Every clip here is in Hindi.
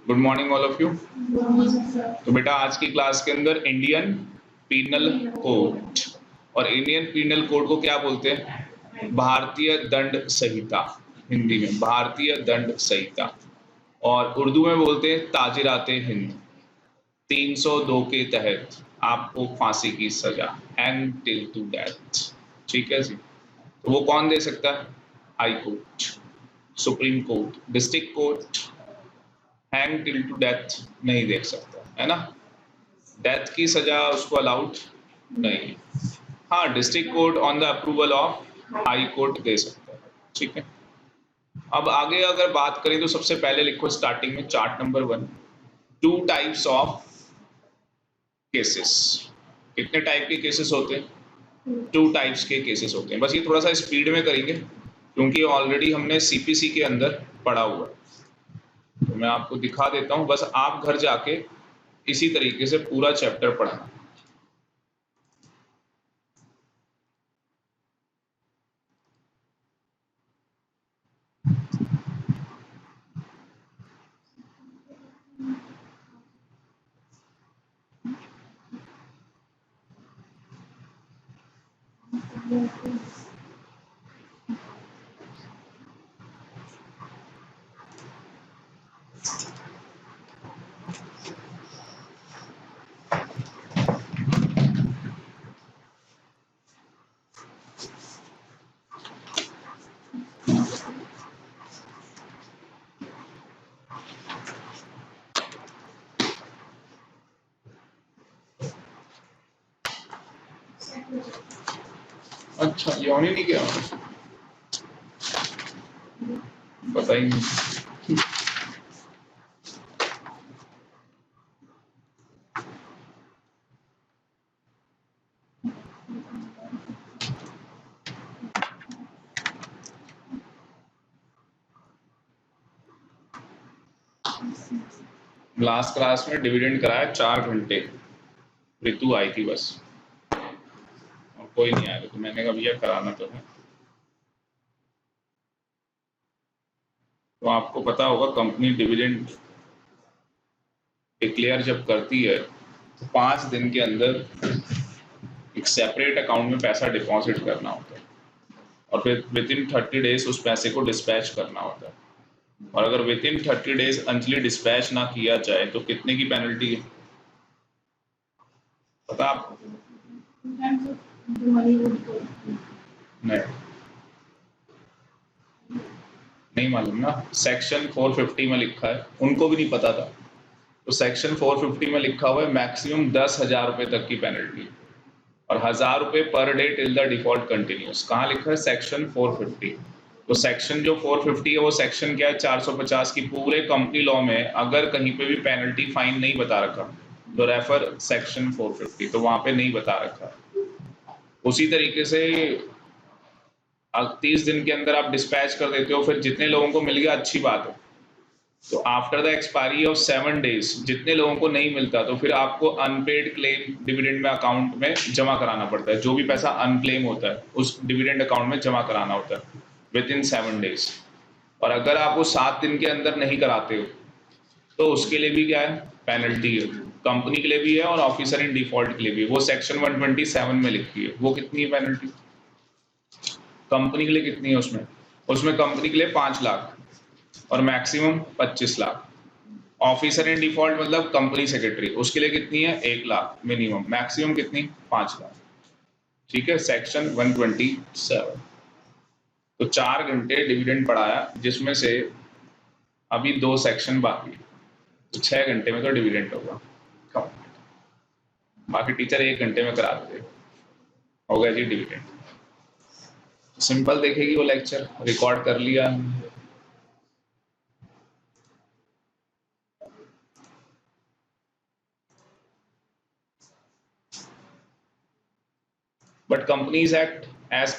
Good morning all of you. तो बेटा आज की क्लास के अंदर इंडियन पीनल कोड, और इंडियन पीनल कोड को क्या बोलते हैं? भारतीय दंड संहिता। हिंदी में भारतीय दंड संहिता, और उर्दू में बोलते हैं ताजिराते हिंद। 302 के तहत आपको फांसी की सजा, एंड टिल टू डेथ। ठीक है जी। तो वो कौन दे सकता है? High court, supreme court, district court hang till two death नहीं देख सकता, है ना। डेथ की सजा उसको अलाउड नहीं। हाँ, district court on the approval of high court दे सकता है। ठीक है। अब आगे अगर बात करें तो सबसे पहले लिखो स्टार्टिंग में chart number 1, 2 types of cases. कितने टाइप के केसेस होते हैं? 2 टाइप्स के केसेस होते हैं। बस ये थोड़ा सा स्पीड में करेंगे क्योंकि ऑलरेडी हमने सीपीसी के अंदर पढ़ा हुआ है। तो मैं आपको दिखा देता हूं, बस आप घर जाके इसी तरीके से पूरा चैप्टर पढ़ना। अच्छा, ये ऑन ही नहीं किया, पता ही नहीं। लास्ट क्लास में डिविडेंड कराया 4 घंटे, ऋतु आई थी बस, और कोई नहीं आया, तो मैंने कहा भैया कराना तो है। तो आपको पता होगा कंपनी डिविडेंड डिक्लेयर जब करती है तो 5 दिन के अंदर एक सेपरेट अकाउंट में पैसा डिपॉजिट करना होता है, और फिर विद इन 30 डेज उस पैसे को डिस्पैच करना होता है। और अगर with in 30 days Anjali dispatch ना किया जाए तो कितने की पेनल्टी है पता आपको? नहीं मालूम ना। सेक्शन 450 में लिखा है, उनको भी नहीं पता था। तो सेक्शन 450 में लिखा हुआ है मैक्सिमम 10,000 रुपए तक की पेनल्टी, और 1,000 रुपए per day till the default continuous. कहाँ लिखा है? सेक्शन 450। तो सेक्शन जो 450 है वो सेक्शन क्या है? 450 की पूरे कंपनी लॉ में अगर कहीं पे भी पेनल्टी फाइन नहीं बता रखा तो रेफर सेक्शन 450, तो वहां पे नहीं बता रखा। उसी तरीके से 30 दिन के अंदर आप डिस्पैच कर देते हो, फिर जितने लोगों को मिल गया अच्छी बात है। तो after the expiry of 7 days जितने लोगों को नहीं मिलता तो फिर आपको अनपेड क्लेम डिविडेंड में अकाउंट में जमा कराना पड़ता है। जो भी पैसा अनक्लेम होता है उस डिविडेंड अकाउंट में जमा कराना होता है विद इन 7 डेज। और अगर आप वो 7 दिन के अंदर नहीं कराते हो तो उसके लिए भी क्या है? पेनल्टी है। कंपनी के लिए भी है और ऑफिसर इन डिफॉल्ट के लिए भी। वो सेक्शन 127 में लिखी है। वो कितनी है पेनल्टी कंपनी के लिए? कितनी है उसमें? उसमें कंपनी के लिए 5 लाख और maximum 25 lakh. Officer in default मतलब कंपनी सेक्रेटरी, उसके लिए कितनी है? 1 लाख मिनिमम, मैक्सिमम कितनी? 5 लाख। ठीक है, सेक्शन 127। तो 4 घंटे डिविडेंड पढ़ाया, जिसमें से अभी 2 सेक्शन बाकी, तो 6 घंटे में तो डिविडेंड होगा। बाकी टीचर 1 घंटे में करा देते, हो गया जी डिविडेंड। सिंपल देखेगी वो लेक्चर, रिकॉर्ड कर लिया। But companies act as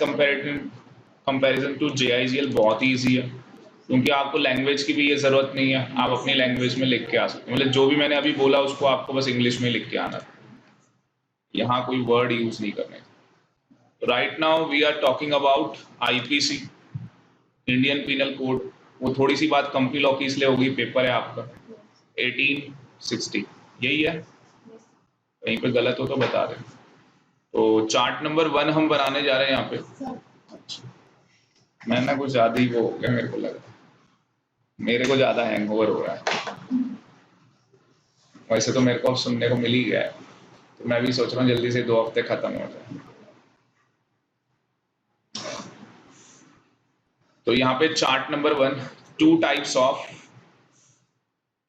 comparison to JIGL बहुत ही ईजी है, क्योंकि आपको लैंग्वेज की भी ये जरूरत नहीं है। आप अपनी लैंग्वेज में लिख के आ सकते हैं। मतलब जो भी मैंने अभी बोला उसको आपको बस इंग्लिश में लिख के आना है, यहाँ कोई वर्ड यूज नहीं करने। Right now we are talking about IPC, Indian penal code. वो थोड़ी सी बात कंपनी लॉ की इसलिए होगी, पेपर है आपका। 1860 यही है, कहीं पे गलत हो तो बता दें। तो चार्ट नंबर 1 हम बनाने जा रहे हैं यहाँ पे। अच्छा, मैं ना कुछ ज्यादा ही वो हो गया, मेरे को लग रहा है मेरे को ज्यादा हैंगओवर हो रहा है। वैसे तो मेरे को अब सुनने को मिल ही गया है, तो मैं भी सोच रहा हूँ जल्दी से 2 हफ्ते खत्म हो जाए। तो यहाँ पे चार्ट नंबर 1, 2 टाइप्स ऑफ,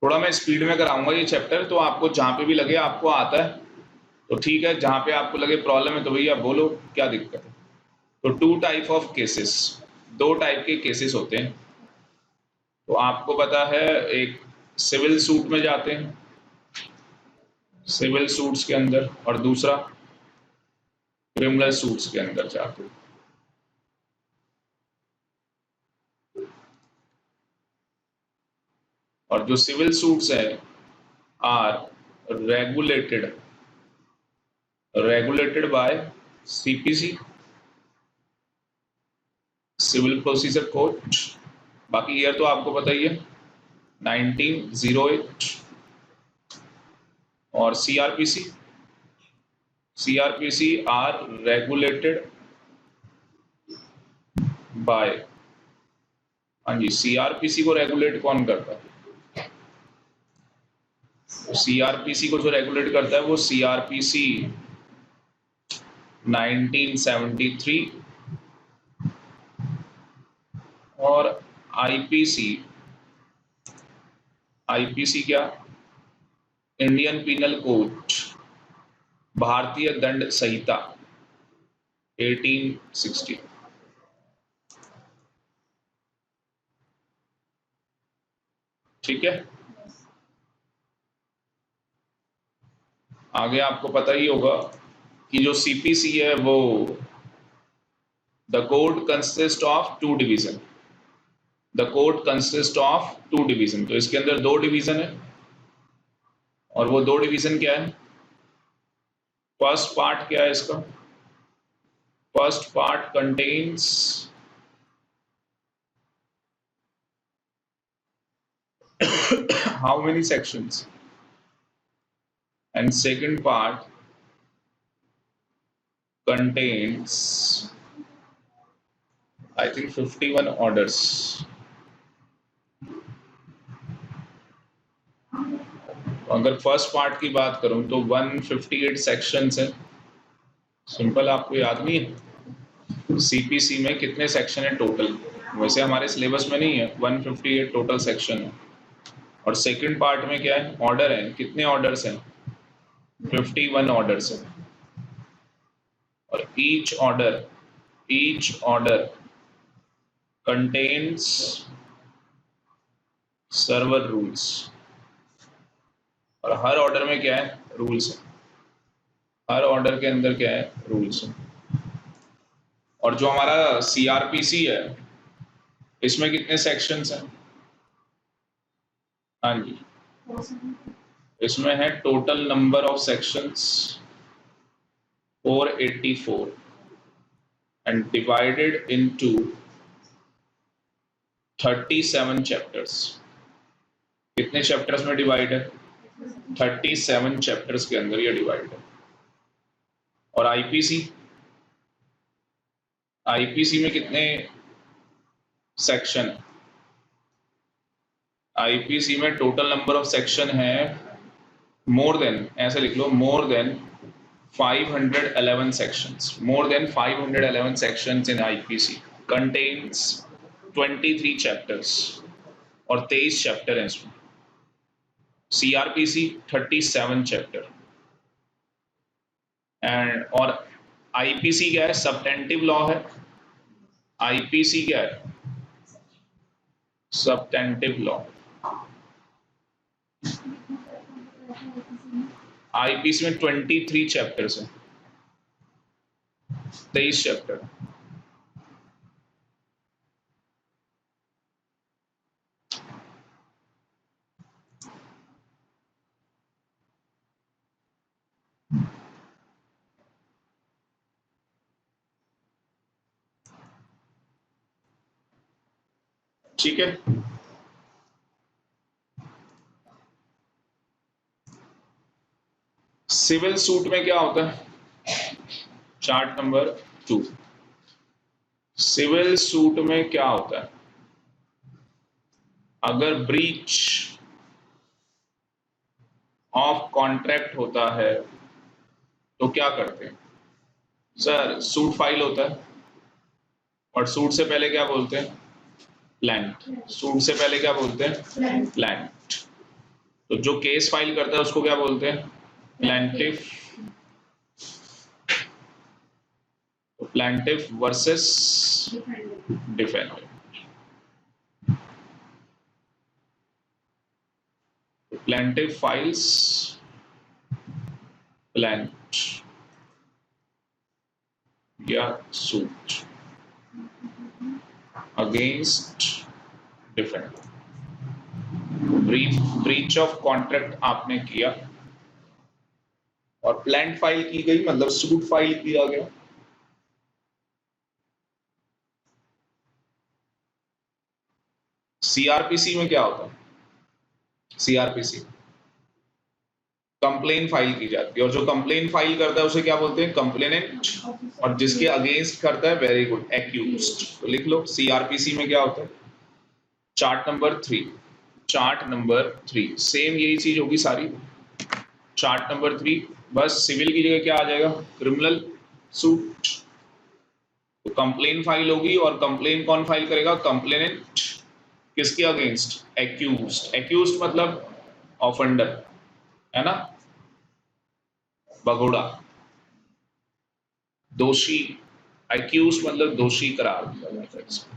थोड़ा मैं स्पीड में कराऊंगा ये चैप्टर, तो आपको जहाँ पे भी लगे आपको आता है तो ठीक है, जहाँ पे आपको लगे प्रॉब्लम है तो भैया बोलो क्या दिक्कत है। तो 2 टाइप ऑफ केसेस, 2 टाइप के केसेस होते हैं। तो आपको पता है, एक सिविल सूट में जाते हैं, सिविल सूट्स के अंदर, और दूसरा क्रिमिनल सूट्स के अंदर जाते हैं। और जो सिविल सूट्स है are regulated by CPC, civil procedure code. बाकी ईयर तो आपको पता ही है 1908। और सीआरपीसी आर रेगुलेटेड बाय, हाँ जी, सीआरपीसी को रेगुलेट कौन करता है? सीआरपीसी को जो रेगुलेट करता है वो सीआरपीसी 1973, और आईपीसी, आईपीसी क्या, इंडियन पीनल कोड, भारतीय दंड संहिता 1860। ठीक है, आगे आपको पता ही होगा कि जो सीपीसी है वो the code consist of 2 division, the code consist of 2 division. तो इसके अंदर 2 डिवीजन है, और वो 2 डिवीजन क्या है? फर्स्ट पार्ट क्या है इसका? First part contains how many sections, and second part contains I think 51 orders। अगर फर्स्ट पार्ट की बात करूं तो 158 सेक्शंस हैं। सिंपल, आपको याद नहीं है सीपीसी में कितने सेक्शन है टोटल? वैसे हमारे सिलेबस में नहीं है, 158 टोटल सेक्शन है। और सेकंड पार्ट में क्या है? ऑर्डर है। कितने ऑर्डर्स हैं? 51 ऑर्डर्स है। और each order contains server rules. और हर ऑर्डर में क्या है? रूल्स है। हर ऑर्डर के अंदर क्या है? रूल्स है। और जो हमारा सीआरपीसी है इसमें कितने सेक्शंस हैं? हाँ जी, इसमें है total number of sections 484 and divided into 37 chapters. कितने चैप्टर्स में डिवाइड है? 37 चैप्टर्स के अंदर ये डिवाइड है। और आईपीसी में कितने सेक्शन? आईपीसी में टोटल नंबर ऑफ सेक्शन है मोर देन, ऐसे लिख लो, more than 511 sections, more than 511 sections in IPC, contains 23 chapters, और 23 चैप्टर हैं इसमें। सीआरपीसी 37 चैप्टर, एंड और आईपीसी क्या है? सबटेंटिव लॉ है। आईपीसी क्या है? सबटेंटिव लॉ। आईपीसी में 23 चैप्टर्स हैं, 23 चैप्टर। ठीक है, सिविल सूट में क्या होता है? Chart number 2। सिविल सूट में क्या होता है? अगर ब्रीच ऑफ कॉन्ट्रैक्ट होता है तो क्या करते हैं? सर सूट फाइल होता है, और सूट से पहले क्या बोलते हैं? प्लांट। सूट से पहले क्या बोलते हैं? प्लांट। तो जो केस फाइल करता है उसको क्या बोलते हैं? प्लांटिफ। तो plaintiff versus defendant. Plaintiff files plant या suit against defendant. Breach of contract आपने किया और प्लांट फाइल की गई, मतलब सूट फाइल किया गया। सीआरपीसी में क्या होता है? सीआरपीसी कंप्लेन फाइल की जाती है, और जो कंप्लेन फाइल करता है उसे क्या बोलते हैं? कंप्लेनेंट। और जिसके अगेंस्ट करता है, वेरी गुड, एक्यूज्ड। तो लिख लो सीआरपीसी में क्या होता है। Chart number 3। Chart number 3 same यही चीज होगी सारी। चार्ट नंबर 3 बस सिविल की जगह क्या आ जाएगा? Criminal suit. तो कंप्लेन फाइल होगी, और कंप्लेन कौन फाइल करेगा? कंप्लेनेंट। किसके अगेंस्ट? एक्यूज्ड। एक्यूज्ड मतलब ऑफेंडर, है ना, भगोड़ा, दोषी। एक्यूज्ड मतलब दोषी करार दिया जाता है इसको।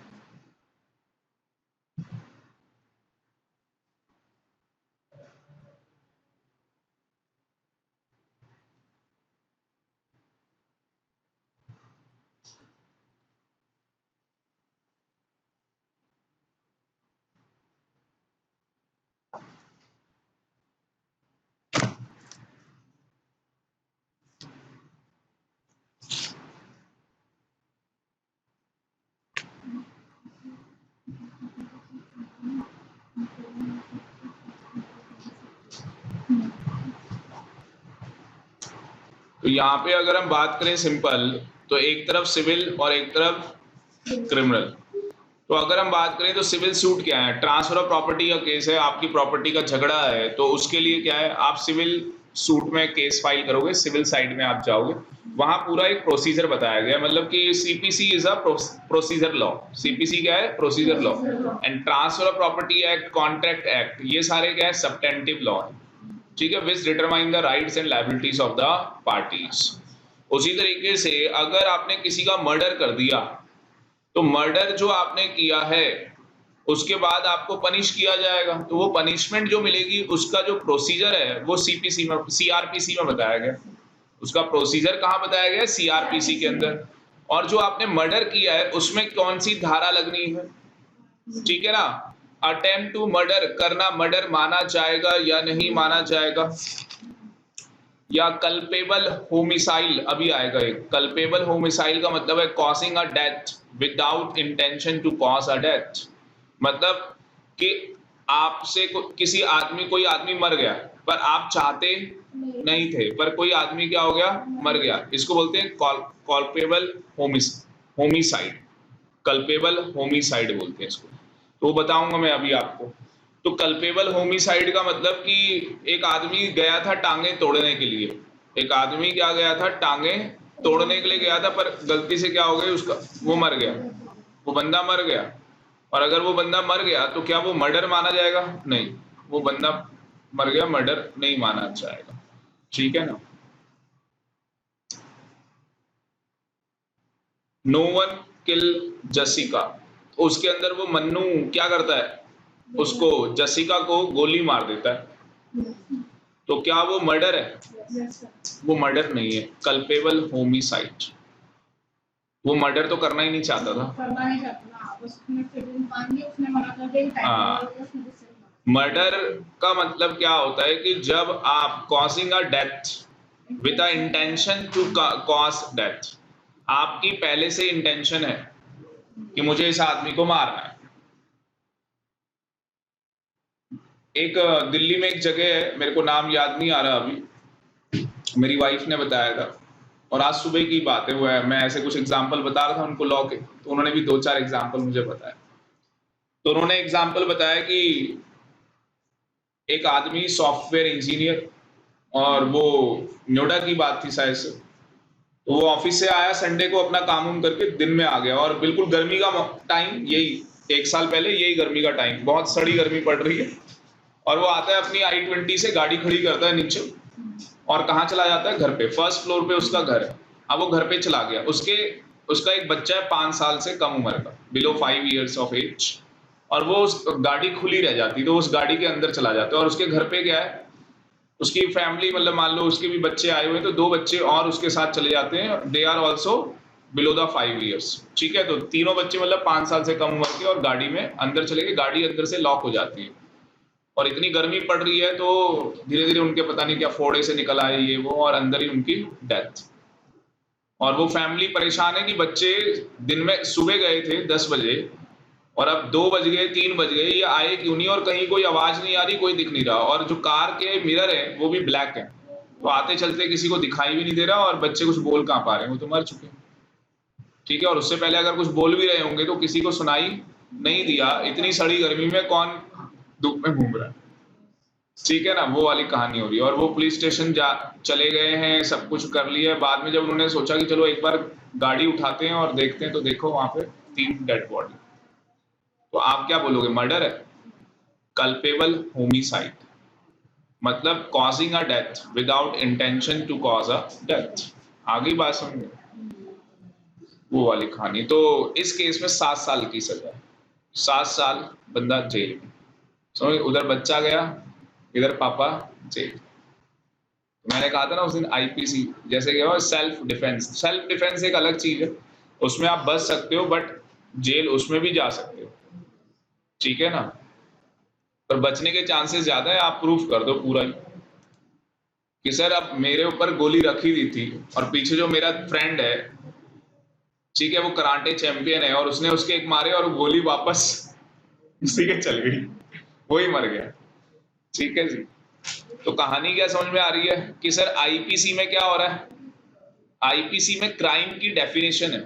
तो यहाँ पे अगर हम बात करें सिंपल, तो एक तरफ सिविल और एक तरफ क्रिमिनल। तो अगर हम बात करें तो सिविल सूट क्या है? ट्रांसफर ऑफ प्रॉपर्टी का केस है, आपकी प्रॉपर्टी का झगड़ा है, तो उसके लिए क्या है? आप सिविल सूट में केस फाइल करोगे, सिविल साइड में आप जाओगे, वहां पूरा एक प्रोसीजर बताया गया, मतलब कि CPC is a procedure law. CPC क्या है? Procedure law. And transfer of property act, contract act, ये सारे क्या है? सब्टेंटिव लॉ है, ठीक है, विच determine the rights and liabilities of the parties. उसी तरीके से अगर आपने किसी का मर्डर कर दिया, तो मर्डर जो आपने किया है उसके बाद आपको पनिश किया जाएगा, तो वो पनिशमेंट जो मिलेगी उसका जो प्रोसीजर है वो सीपीसी में, सीआरपीसी में बताया गया। उसका प्रोसीजर कहाँ बताया गया? सीआरपीसी के अंदर। और जो आपने मर्डर किया है उसमें कौन सी धारा लगनी है, ठीक है ना। अटेम्प्ट टू मर्डर करना, मर्डर माना जाएगा या नहीं माना जाएगा, या कल्पेबल होमिसाइल अभी आएगा। एक कल्पेबल होमिसाइल का मतलब है causing a death without intention to cause a death, मतलब कि आपसे किसी आदमी, कोई आदमी मर गया पर आप चाहते नहीं थे, पर कोई आदमी क्या हो गया? मर गया। इसको बोलते हैं कल्पेबल होमिसाइड। कल्पेबल होमिसाइड बोलते हैं इसको, तो बताऊंगा मैं अभी आपको। तो कल्पेबल होमिसाइड का मतलब कि एक आदमी गया था टांगे तोड़ने के लिए, एक आदमी क्या गया था? टांगे तोड़ने के लिए गया था, पर गलती से क्या हो गई उसका? वो मर गया, वो बंदा मर गया। और अगर वो बंदा मर गया तो क्या वो मर्डर माना जाएगा? नहीं, वो बंदा मर गया, मर्डर नहीं माना जाएगा, ठीक है ना। नो वन किल जसिका, उसके अंदर वो मन्नू क्या करता है? उसको, जसिका को गोली मार देता है, तो क्या वो मर्डर है? वो मर्डर नहीं है, कल्पेबल होमिसाइड। वो मर्डर तो करना ही नहीं चाहता था। हाँ, मर्डर का मतलब क्या होता है कि जब आप causing a death with a intention to cause death, आपकी पहले से इंटेंशन है कि मुझे इस आदमी को मारना है। एक दिल्ली में एक जगह है, मेरे को नाम याद नहीं आ रहा अभी, मेरी वाइफ ने बताया था, और आज सुबह की बात है, वो है मैं ऐसे कुछ एग्जाम्पल बता रहा था उनको लॉ के, तो उन्होंने भी 2-4 एग्जाम्पल मुझे बताया। तो उन्होंने एग्जाम्पल बताया कि एक आदमी सॉफ्टवेयर इंजीनियर, और वो नोएडा की बात थी शायद से, तो वो ऑफिस से आया संडे को, अपना काम उम करके दिन में आ गया, और बिल्कुल गर्मी का टाइम, यही 1 साल पहले यही गर्मी का टाइम, बहुत सड़ी गर्मी पड़ रही है, और वो आता है अपनी i20 से, गाड़ी खड़ी करता है नीचे, और कहाँ चला जाता है, घर पे, फर्स्ट फ्लोर पे उसका घर है। अब वो घर पे चला गया, उसका एक बच्चा है 5 साल से कम उम्र का, बिलो 5 इयर्स ऑफ एज, और वो उस गाड़ी खुली रह जाती, तो उस गाड़ी के अंदर चला जाता है, और उसके घर पे क्या है, उसकी फैमिली, मतलब मान लो उसके भी बच्चे आए हुए हैं, तो 2 बच्चे और उसके साथ चले जाते हैं, they are also below the 5 years, ठीक है। तो तीनों बच्चे मतलब 5 साल से कम उम्र के, और गाड़ी में अंदर चले गए, गाड़ी अंदर से लॉक हो जाती है, और इतनी गर्मी पड़ रही है, तो धीरे-धीरे उनके पता नहीं क्या फोड़े से निकल आए ये वो, और अंदर ही उनकी डेथ। और वो फैमिली परेशान है कि बच्चे दिन में सुबह गए थे 10 बजे, और अब 2 बज गए, 3 बज गए, ये आए क्यों नहीं, और कहीं कोई आवाज नहीं आ रही, कोई दिख नहीं रहा, और जो कार के मिरर है वो भी ब्लैक है, तो आते चलते किसी को दिखाई भी नहीं दे रहा, और बच्चे कुछ बोल कहाँ पा रहे हैं, वो तो मर चुके हैं, ठीक है। और उससे पहले अगर कुछ बोल भी रहे होंगे तो किसी को सुनाई नहीं दिया, इतनी सड़ी गर्मी में कौन धूप में घूम रहा है, ठीक है ना, वो वाली कहानी हो रही है। और वो पुलिस स्टेशन जा चले गए हैं, सब कुछ कर लिया है, बाद में जब उन्होंने सोचा कि चलो एक बार गाड़ी उठाते हैं और देखते हैं, तो देखो वहां पे 3 डेड बॉडी। तो आप क्या बोलोगे, मर्डर है? कल्पेबल होमिसाइड, मतलब causing a death without intention to cause a death. आगे बात समझे, वो वाली कहानी। तो इस केस में 7 साल की सजा, 7 साल बंदा जेल में, समझ, उधर बच्चा गया, इधर पापा जेल। मैंने कहा था ना उस दिन, आईपीसी जैसे कि सेल्फ डिफेंस, सेल्फ डिफेंस एक अलग चीज है, उसमें आप बच सकते हो, बट जेल उसमें भी जा सकते हो, ठीक है ना, पर बचने के चांसेस ज्यादा है, आप प्रूफ कर दो पूरा ही कि सर अब मेरे ऊपर गोली रखी दी थी, और पीछे जो मेरा फ्रेंड है, ठीक है, वो कराटे चैंपियन है, और उसने उसके एक मारे, और वो गोली वापस उसी के चल गई, वही मर गया, ठीक है जी। तो कहानी क्या समझ में आ रही है कि सर आईपीसी में क्या हो रहा है, आईपीसी में क्राइम की डेफिनेशन है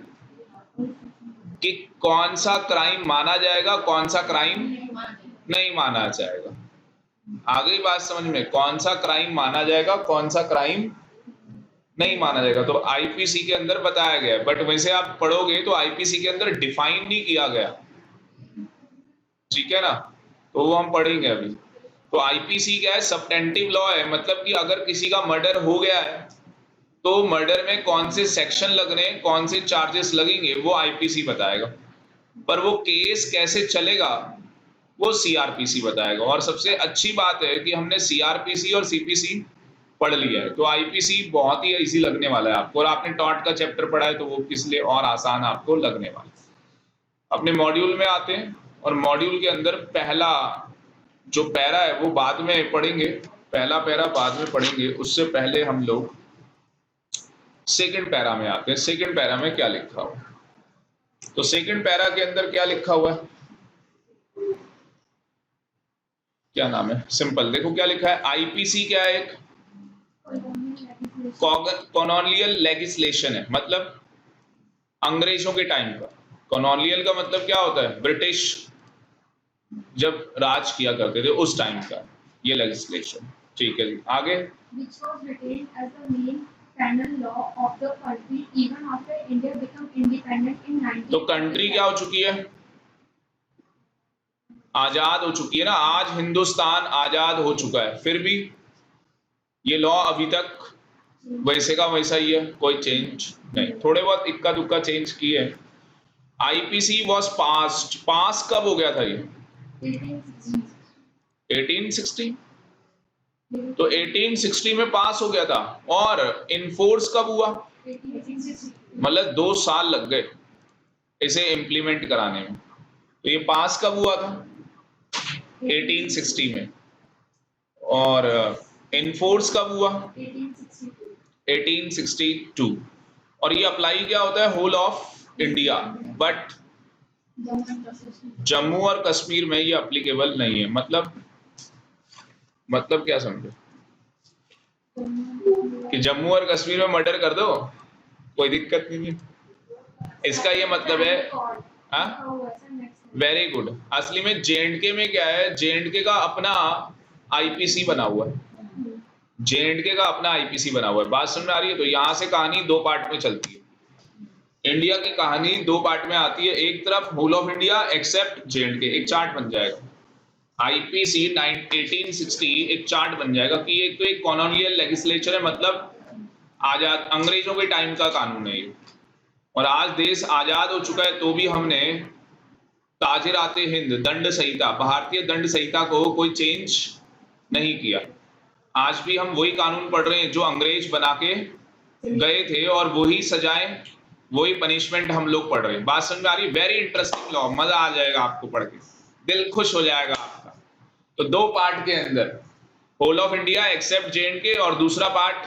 कि कौन सा क्राइम माना जाएगा, कौन सा क्राइम नहीं माना जाएगा। आ गई बात समझ में, कौन सा क्राइम माना जाएगा, कौन सा क्राइम नहीं माना जाएगा, तो आईपीसी के अंदर बताया गया है। बट वैसे आप पढ़ोगे तो आईपीसी के अंदर डिफाइन नहीं किया गया, ठीक है ना, तो वो हम पढ़ेंगे अभी। तो आईपीसी क्या है, सब्टेंटिव लॉ है, मतलब कि अगर किसी का मर्डर हो गया है तो मर्डर में कौन से सेक्शन लगने, कौन से चार्जेस लगेंगे, वो आईपीसी बताएगा, पर वो केस कैसे चलेगा वो सीआरपीसी बताएगा। और सबसे अच्छी बात है कि हमने सीआरपीसी और सीपीसी पढ़ लिया है, तो आईपीसी बहुत ही इजी लगने वाला है आपको, और आपने टॉर्ट का चैप्टर पढ़ा है तो वो किस लिए और आसान आपको लगने वाला है। अपने मॉड्यूल में आते हैं, और मॉड्यूल के अंदर पहला जो पैरा है वो बाद में पढ़ेंगे, पहला पैरा बाद में पढ़ेंगे, उससे पहले हम लोग सेकंड पैरा में आते हैं। सेकंड पैरा में क्या लिखा हुआ, तो सेकंड पैरा के अंदर क्या लिखा हुआ है, क्या नाम है, सिंपल देखो क्या लिखा है। आईपीसी क्या है, एक कॉलोनियल लेजिस्लेशन है, मतलब अंग्रेजों के टाइम का। कॉलोनियल का मतलब क्या होता है, ब्रिटिश जब राज किया करते थे उस टाइम का ये लेजिस्लेशन, ठीक है जी। आगे, which was retained as the main penal law of the country even after India became independent in 1947. तो कंट्री क्या हो चुकी है, आजाद हो चुकी है ना, आज हिंदुस्तान आजाद हो चुका है, फिर भी ये लॉ अभी तक वैसे का वैसा ही है, कोई चेंज नहीं, थोड़े बहुत इक्का दुक्का चेंज किए। आईपीसी वॉज पास्ड, पास कब हो गया था ये, 1860, तो 1860 में पास हो गया था, और इनफोर्स कब हुआ, मतलब 2 साल लग गए इसे इम्प्लीमेंट कराने में। तो ये पास कब हुआ था, 1860 में, और इनफोर्स कब हुआ, 1862, और ये अप्लाई क्या होता है, whole of India, but Jammu और कश्मीर में ये अप्लीकेबल नहीं है। मतलब क्या समझे, कि जम्मू और कश्मीर में मर्डर कर दो, कोई दिक्कत नहीं है। इसका ये मतलब है, हाँ, वेरी गुड। असली में जेएंडके में क्या है, जेएंडके का अपना आईपीसी बना हुआ है, जेएंडके का अपना आईपीसी बना हुआ है। बात समझ में आ रही है? तो यहां से कहानी दो पार्ट में चलती है। इंडिया की कहानी दो पार्ट में आती है, एक तरफ whole of India except J and K, एक चार्ट बन जाएगा। आईपीसी 1860 एक चार्ट बन जाएगा कि एक तो एक कॉलोनियल लेजिस्लेचर है, मतलब आजाद अंग्रेजों के टाइम का कानून है ये, और आज देश आजाद हो चुका है तो भी हमने ताजिराते हिंद दंड संहिता, भारतीय दंड संहिता को कोई चेंज नहीं किया। आज भी हम वही कानून पढ़ रहे हैं जो अंग्रेज बना के गए थे, और वही सजाएं, वही पनिशमेंट हम लोग पढ़ रहे हैं। बात समझ में आ रही है? वेरी इंटरेस्टिंग लॉ, मजा आ जाएगा आपको पढ़ के, दिल खुश हो जाएगा आपका। तो दो पार्ट के अंदर whole of India except J and K, और दूसरा पार्ट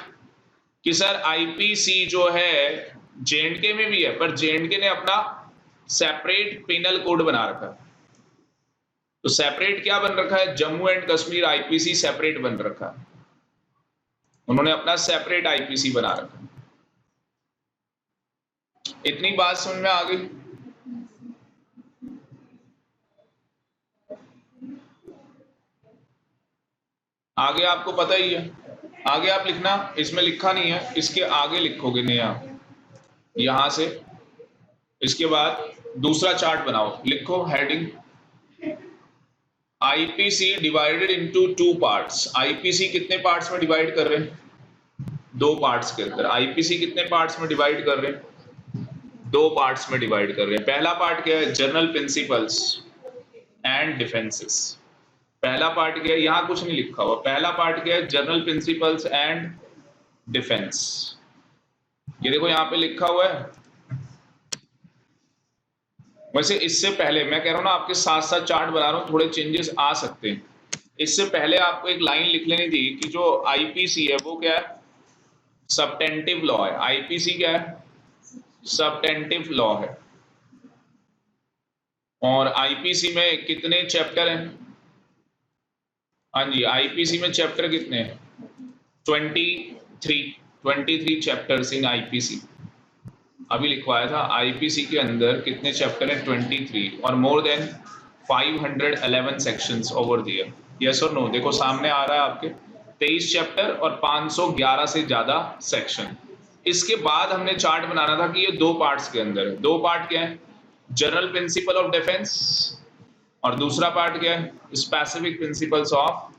कि सर आईपीसी जो है जेएंडके में भी है, पर जेएंडके ने अपना सेपरेट पेनल कोड बना रखा है। तो सेपरेट क्या बन रखा है, Jammu and Kashmir IPC separate बन रखा है, उन्होंने अपना सेपरेट आईपीसी बना रखा है। इतनी बात समझ में आ गई? आगे आपको पता ही है, आगे आप लिखना, इसमें लिखा नहीं है, इसके आगे लिखोगे नया यहां से। इसके बाद दूसरा चार्ट बनाओ, लिखो heading IPC divided into two parts. IPC कितने पार्ट्स में डिवाइड कर रहे हैं? दो पार्ट्स के अंदर। आईपीसी कितने पार्ट्स में डिवाइड कर रहे हैं? दो पार्ट्स में डिवाइड कर रहे हैं। पहला पार्ट क्या है, जनरल प्रिंसिपल्स एंड डिफेंसेस। पहला पार्ट क्या है, यहां कुछ नहीं लिखा हुआ, पहला पार्ट क्या है, जनरल प्रिंसिपल्स एंड डिफेंस। ये देखो यहां पे लिखा हुआ है। वैसे इससे पहले मैं कह रहा हूं ना, आपके साथ साथ चार्ट बना रहा हूं, थोड़े चेंजेस आ सकते हैं। इससे पहले आपको एक लाइन लिख लेनी थी कि जो आईपीसी है वो क्या है, सबटेंटिव लॉ है। आईपीसी क्या है, सबटेंटिव लॉ है। और आईपीसी में कितने चैप्टर हैं? हाँ जी, आईपीसी में चैप्टर कितने हैं? 23 चैप्टर्स इन आईपीसी। अभी लिखवाया था आईपीसी के अंदर कितने चैप्टर हैं, 23, और more than 511 sections over the year. Yes और नो? देखो सामने आ रहा है आपके 23 चैप्टर और 511 से ज्यादा सेक्शन। इसके बाद हमने चार्ट बनाना था कि ये दो पार्ट्स के अंदर है। दो पार्ट क्या है, जनरल प्रिंसिपल ऑफ डिफेंस, और दूसरा पार्ट क्या है, स्पेसिफिक प्रिंसिपल्स ऑफ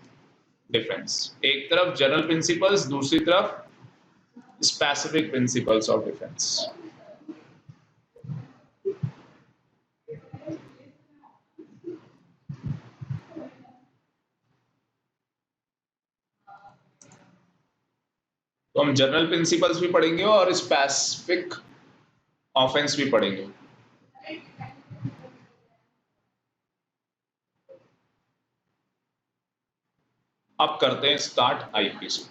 डिफेंस। एक तरफ जनरल प्रिंसिपल्स, दूसरी तरफ स्पेसिफिक प्रिंसिपल्स ऑफ डिफेंस। तो हम जनरल प्रिंसिपल्स भी पढ़ेंगे और स्पेसिफिक ऑफेंस भी पढ़ेंगे। अब करते हैं स्टार्ट आईपीसी।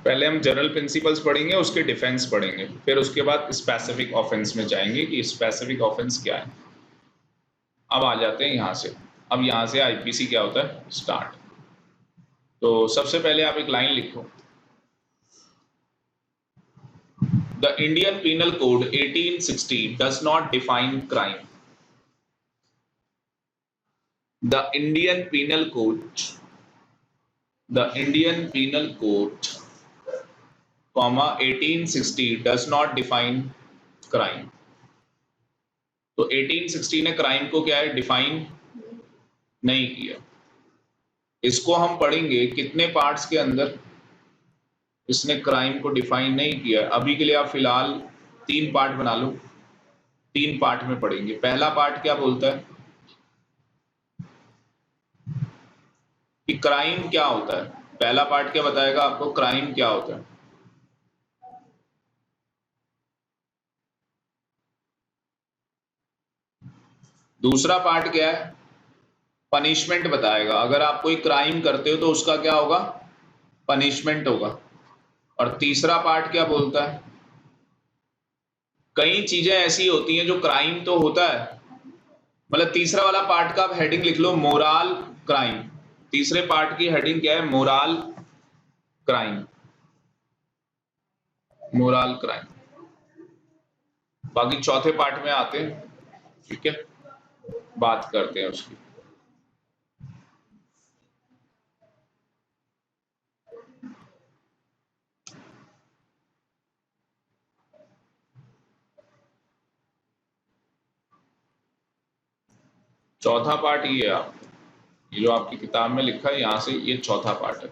पहले हम जनरल प्रिंसिपल्स पढ़ेंगे, उसके डिफेंस पढ़ेंगे, फिर उसके बाद स्पेसिफिक ऑफेंस में जाएंगे कि स्पेसिफिक ऑफेंस क्या है। अब आ जाते हैं यहां से। अब यहां से आईपीसी क्या होता है, स्टार्ट। तो सबसे पहले आप एक लाइन लिखो, the Indian penal code 1860 does not define crime. The Indian penal code, the Indian penal code, 1860 does not define crime। तो 1860 ने क्राइम को क्या है, डिफाइन नहीं किया। इसको हम पढ़ेंगे कितने पार्ट्स के अंदर, इसने क्राइम को डिफाइन नहीं किया। अभी के लिए आप फिलहाल तीन पार्ट बना लो, तीन पार्ट में पढ़ेंगे। पहला पार्ट क्या बोलता है कि क्राइम क्या होता है। पहला पार्ट क्या बताएगा आपको, क्राइम क्या होता है। दूसरा पार्ट क्या है, पनिशमेंट बताएगा। अगर आप कोई क्राइम करते हो तो उसका क्या होगा, पनिशमेंट होगा। और तीसरा पार्ट क्या बोलता है, कई चीजें ऐसी होती हैं जो क्राइम तो होता है, मतलब तीसरा वाला पार्ट का आप हेडिंग लिख लो मोराल क्राइम। तीसरे पार्ट की हेडिंग क्या है, मोराल क्राइम, मोराल क्राइम। बाकी चौथे पार्ट में आते हैं, ठीक है, बात करते हैं उसकी। चौथा पार्ट ये है, आप ये जो आपकी किताब में लिखा है यहां से ये चौथा पार्ट है,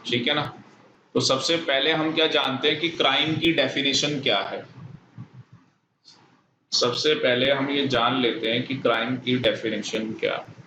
ठीक है ना। तो सबसे पहले हम क्या जानते हैं कि क्राइम की डेफिनेशन क्या है। सबसे पहले हम ये जान लेते हैं कि क्राइम की डेफिनेशन क्या है।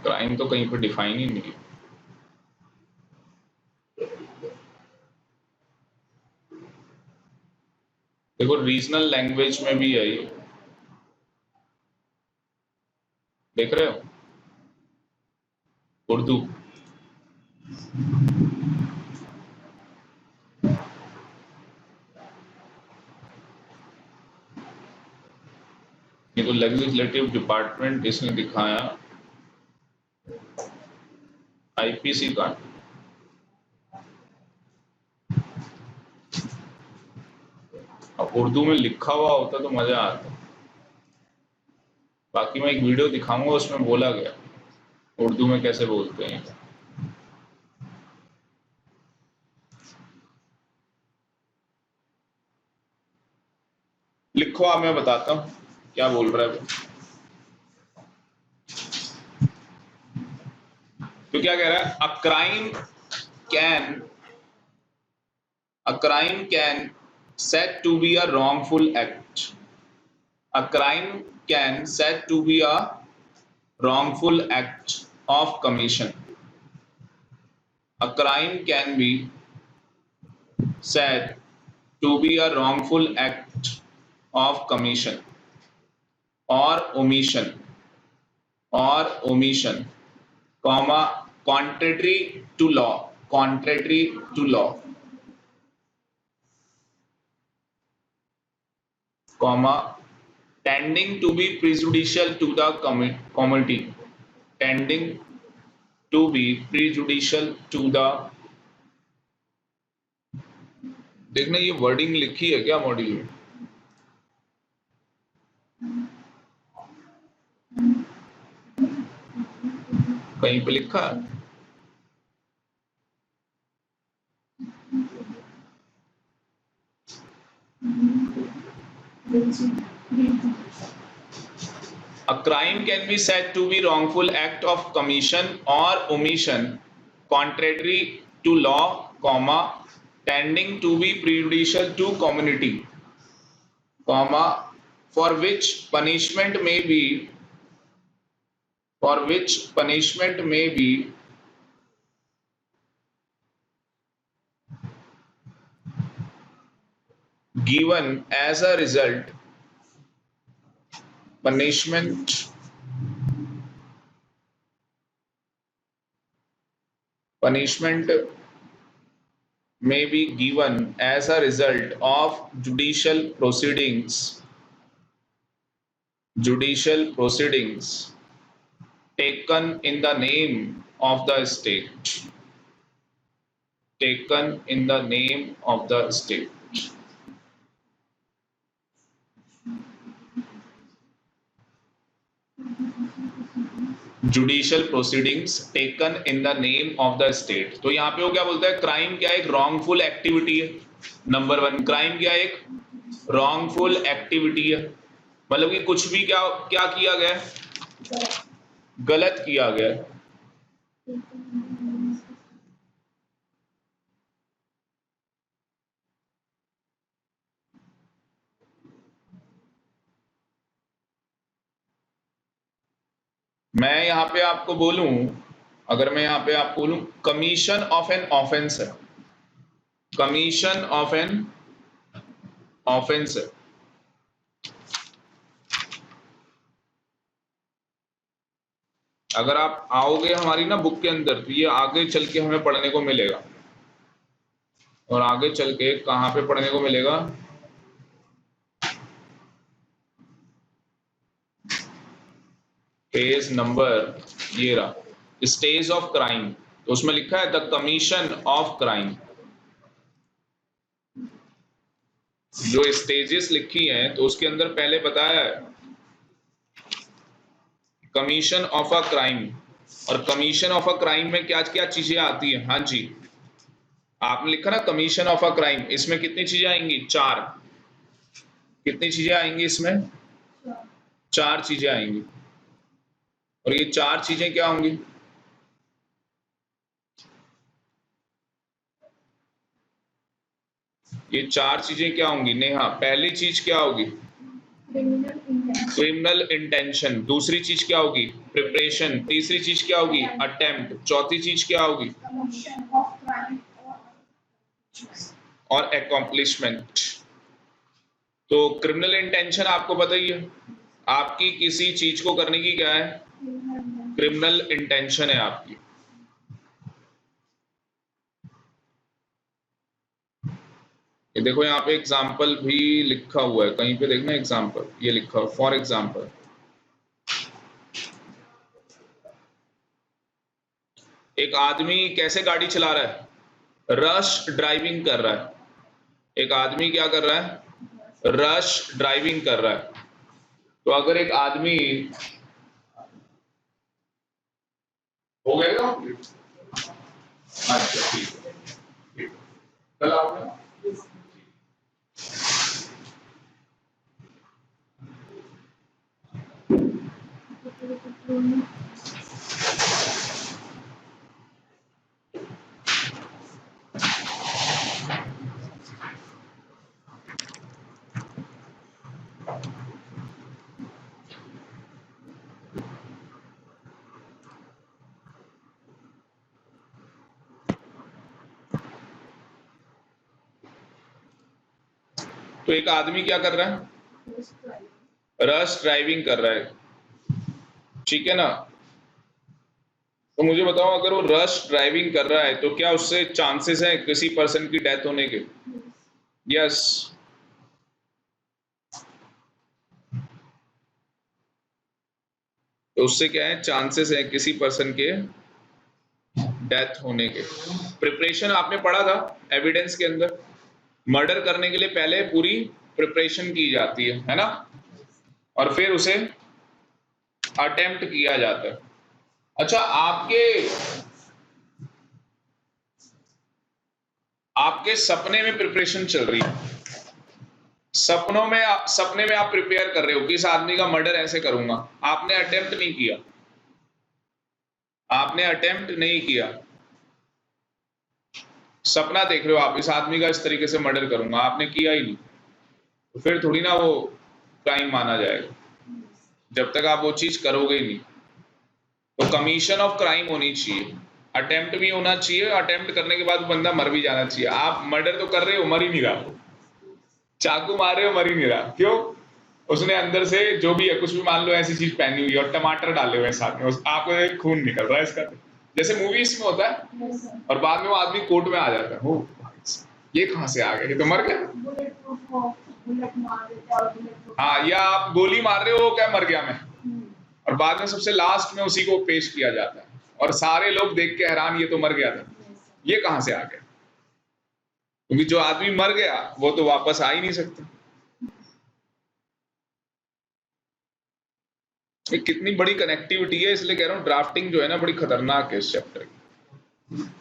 क्राइम तो कहीं पर डिफाइन ही नहीं है। देखो रीजनल लैंग्वेज में भी है ये, देख रहे हो, उर्दू। ये तो लेजिस्लेटिव डिपार्टमेंट इसने दिखाया आईपीसी का। अब उर्दू में लिखा हुआ होता तो मजा आता। बाकी मैं एक वीडियो दिखाऊंगा उसमें बोला गया उर्दू में कैसे बोलते हैं। लिखो आप, मैं बताता हूं क्या बोल रहा है वो। तो क्या कह रहा है, a crime can said to be a wrongful act. A crime can said to be a wrongful act of commission. A crime can be said to be a wrongful act of commission or omission, comma, contrary to law, comma, tending to be prejudicial to the community, tending to be prejudicial to the। देखना ये वर्डिंग लिखी है क्या मॉड्यूल में, कहीं पे लिखा है। A crime can be said to be wrongful act of commission or omission contrary to law, comma, tending to be prejudicial to community, comma, for which punishment may be given as a result, punishment punishment may be given as a result of judicial proceedings taken in the name of the state, taken in the name of the state. Judicial proceedings taken in the name of the state. तो यहाँ पे वो क्या बोलता है, क्राइम क्या एक रॉन्गफुल एक्टिविटी है। नंबर 1, क्राइम क्या एक रॉन्गफुल एक्टिविटी है, मतलब कि कुछ भी क्या क्या किया गया है, गलत किया गया है। मैं यहाँ पे आपको बोलूं, अगर मैं यहाँ पे आपको बोलूं कमीशन ऑफ एन ऑफेंस है, कमीशन ऑफ एन ऑफेंस है, अगर आप आओगे हमारी ना बुक के अंदर तो ये आगे चल के हमें पढ़ने को मिलेगा, और आगे चल के कहाँ पे पढ़ने को मिलेगा, पेज नंबर ये रहा, स्टेज ऑफ क्राइम, तो उसमें लिखा है द कमीशन ऑफ क्राइम। जो स्टेजेस लिखी हैं तो उसके अंदर पहले बताया है कमीशन ऑफ अ क्राइम, और कमीशन ऑफ अ क्राइम में क्या क्या चीजें आती है। हाँ जी, आपने लिखा ना कमीशन ऑफ अ क्राइम, इसमें कितनी चीजें आएंगी, 4। कितनी चीजें आएंगी इसमें, 4 चीजें आएंगी, और ये 4 चीजें क्या होंगी, ये 4 चीजें क्या होंगी नेहा। पहली चीज क्या होगी, क्रिमिनल इंटेंशन। दूसरी चीज क्या होगी, प्रिपरेशन। तीसरी चीज क्या होगी, अटेम्प्ट। चौथी चीज क्या होगी, और अकॉम्प्लिशमेंट। तो क्रिमिनल इंटेंशन आपको पता ही है, आपकी किसी चीज को करने की क्या है, क्रिमिनल इंटेंशन है आपकी। ये देखो यहाँ पे एग्जाम्पल भी लिखा हुआ है, कहीं पे देखना एग्जाम्पल, ये लिखा हुआ फॉर एग्जाम्पल, एक आदमी कैसे गाड़ी चला रहा है, रश ड्राइविंग कर रहा है। एक आदमी क्या कर रहा है, रश ड्राइविंग कर रहा है। तो अगर एक आदमी हो गया, अच्छा ठीक है, कल आओगे। तो एक आदमी क्या कर रहा है, रश ड्राइविंग कर रहा है, ठीक है ना। तो मुझे बताओ अगर वो रश ड्राइविंग कर रहा है तो क्या उससे चांसेस हैं किसी पर्सन की डेथ होने के, यस। तो उससे क्या है, चांसेस हैं किसी पर्सन के डेथ होने के। प्रिपरेशन आपने पढ़ा था एविडेंस के अंदर, मर्डर करने के लिए पहले पूरी प्रिपरेशन की जाती है ना, और फिर उसे अटेम्प्ट किया जाता है। अच्छा, आपके सपने में प्रिपरेशन चल रही है, सपने में आप प्रिपेयर कर रहे हो कि इस आदमी का मर्डर ऐसे करूंगा, आपने अटेम्प्ट नहीं किया, आपने अटेम्प्ट नहीं किया, सपना देख रहे हो आप इस आदमी का इस तरीके से मर्डर करूंगा, आपने किया ही नहीं, तो फिर थोड़ी ना वो क्राइम माना जाएगा, जब तक आप वो चीज करोगे ही नहीं। तो कमीशन ऑफ क्राइम होनी चाहिए, अटेम्प्ट भी होना चाहिए, अटेम्प्ट करने के बाद बंदा मर भी जाना चाहिए। आप मर्डर तो कर रहे हो, मर ही नहीं रहा, चाकू मार रहे हो, मर ही नहीं रहा, क्यों, उसने अंदर से जो भी है कुछ भी मान लो ऐसी चीज पहनी हुई और टमाटर डाले हुए साथ में, आपको खून निकल रहा है इसका, जैसे मूवीज में होता है, Yes, sir. और बाद में वो आदमी कोर्ट में आ जाता है, हो ये कहाँ से आ गया, ये तो मर गया। Bullet proof हो, bullet मार देते और bullet proof. हाँ, या आप गोली मार रहे हो, क्या मर गया मैं, Hmm. और बाद में सबसे लास्ट में उसी को पेश किया जाता है और सारे लोग देख के हैरान, ये तो मर गया था, Yes, sir. ये कहाँ से आ गया, क्योंकि जो आदमी मर गया वो तो वापस आ ही नहीं सकता। ये कितनी बड़ी कनेक्टिविटी है, इसलिए कह रहा हूँ ड्राफ्टिंग जो है ना बड़ी खतरनाक है इस चैप्टर की।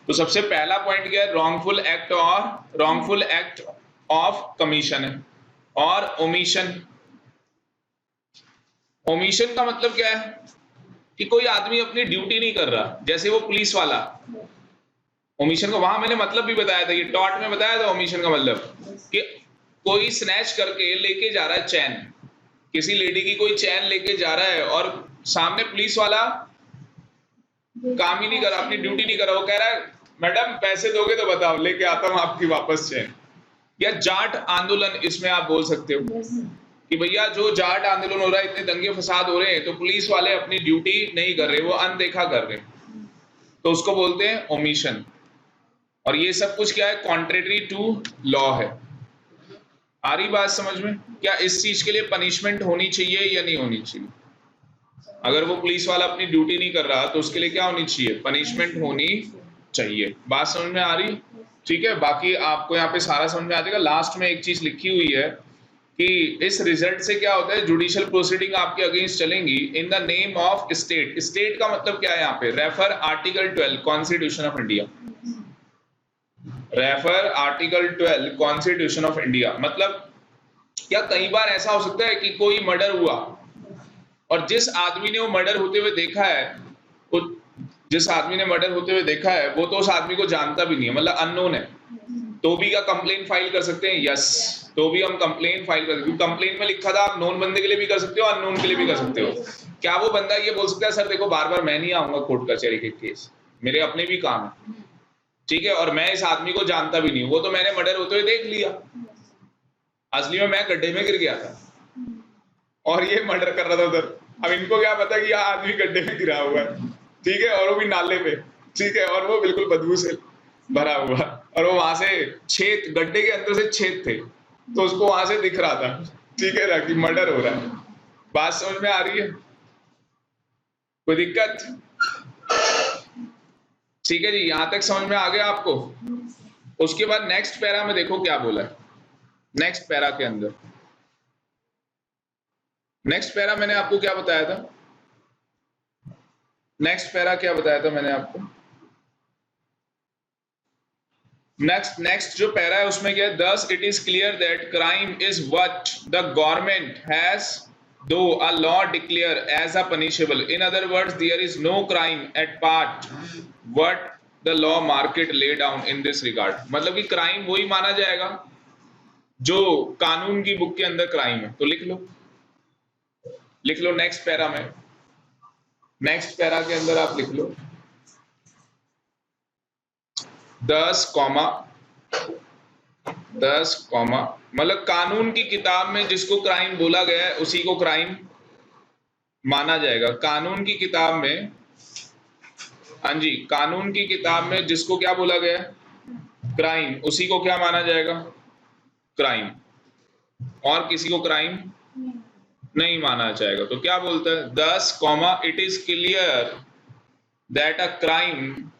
तो सबसे पहला पॉइंट क्या है, रॉन्गफुल एक्ट ऑफ कमीशन है, और ओमिशन। ओमिशन का मतलब क्या है कि कोई आदमी अपनी ड्यूटी नहीं कर रहा, जैसे वो पुलिस वाला। ओमिशन का वहां मैंने मतलब भी बताया था, ये टॉट में बताया था ओमिशन का मतलब कि कोई स्नैच करके लेके जा रहा है चैन, किसी लेडी की कोई चैन लेके जा रहा है और सामने पुलिस वाला काम ही नहीं कर रहा, अपनी ड्यूटी नहीं कर रहा, वो कह रहा है मैडम पैसे दोगे तो बताओ, लेके आता हूं आपकी वापस चैन। या जाट आंदोलन इसमें आप बोल सकते हो Yes, sir. कि भैया जो जाट आंदोलन हो रहा है, इतने दंगे फसाद हो रहे हैं, तो पुलिस वाले अपनी ड्यूटी नहीं कर रहे, वो अनदेखा कर रहे, तो उसको बोलते हैं ओमिशन। और ये सब कुछ क्या है, कॉन्ट्रेरी टू लॉ है। आ रही बात समझ में? क्या इस चीज के लिए पनिशमेंट होनी चाहिए या नहीं होनी चाहिए? अगर वो पुलिस वाला अपनी ड्यूटी नहीं कर रहा तो उसके लिए क्या होनी चाहिए, पनिशमेंट होनी चाहिए। बात समझ में आ रही? ठीक है, बाकी आपको यहाँ पे सारा समझ में आ जाएगा। लास्ट में एक चीज लिखी हुई है कि इस रिजल्ट से क्या होता है, जुडिशियल प्रोसीडिंग आपके अगेंस्ट चलेंगी in the name of state. State का मतलब क्या है यहाँ पे, refer article 12 constitution of India. Refer article 12 constitution of India. मतलब क्या कई बार ऐसा हो सकता है कि कोई मर्डर हुआ और जिस आदमी ने वो मर्डर होते हुए देखा है, वो जिस आदमी ने मर्डर होते हुए देखा है वो तो उस आदमी को जानता भी नहीं है, मतलब अननोन है, तो भी क्या कंप्लेन फाइल कर सकते हैं? यस, तो भी हम कंप्लेन फाइल कर सकते हैं। कंप्लेन में लिखा था आप नोन बंदे के लिए भी कर सकते हो, अननोन के लिए भी कर सकते हो। क्या वो बंदा ये बोल सकता है सर देखो बार बार मैं नहीं आऊंगा कोर्ट कचहरी के केस, मेरे अपने भी काम है, ठीक है, और मैं इस आदमी को जानता भी नहीं, वो तो मैंने मर्डर होते हुए देख लिया, असली में मैं गड्ढे में गिर गया था और ये मर्डर कर रहा था उधर। अब इनको क्या पता कि यह आदमी गड्ढे में गिरा हुआ है, ठीक है, और वो भी नाले पे, ठीक है, और वो बिल्कुल बदबू से भरा हुआ, और वो वहां से छेद, गड्ढे के अंदर से छेद थे, तो उसको वहां से दिख रहा था, ठीक है ना, कि मर्डर हो रहा है। बात समझ में आ रही है? कोई दिक्कत? ठीक है जी, यहां तक समझ में आ गया आपको? उसके बाद नेक्स्ट पैरा में देखो क्या बोला है। नेक्स्ट पैरा के अंदर, नेक्स्ट पैरा मैंने आपको क्या बताया था, नेक्स्ट पैरा क्या बताया था मैंने आपको? नेक्स्ट जो पैरा है उसमें क्या है, thus it is clear that crime is what the government has to a law declare as a punishable, in other words there is no crime at part what the law market lay down in this regard. मतलब कि क्राइम वही माना जाएगा जो कानून की बुक के अंदर क्राइम है। तो लिख लो, लिख लो नेक्स्ट पैरा में, नेक्स्ट पैरा के अंदर आप लिख लो 10 कॉमा 10 कॉमा, मतलब कानून की किताब में जिसको क्राइम बोला गया है उसी को क्राइम माना जाएगा। कानून की किताब में, हाँ जी, कानून की किताब में जिसको क्या बोला गया है, क्राइम, उसी को क्या माना जाएगा, क्राइम, और किसी को क्राइम नहीं माना जाएगा। तो क्या बोलता है 10 comma it is clear that a crime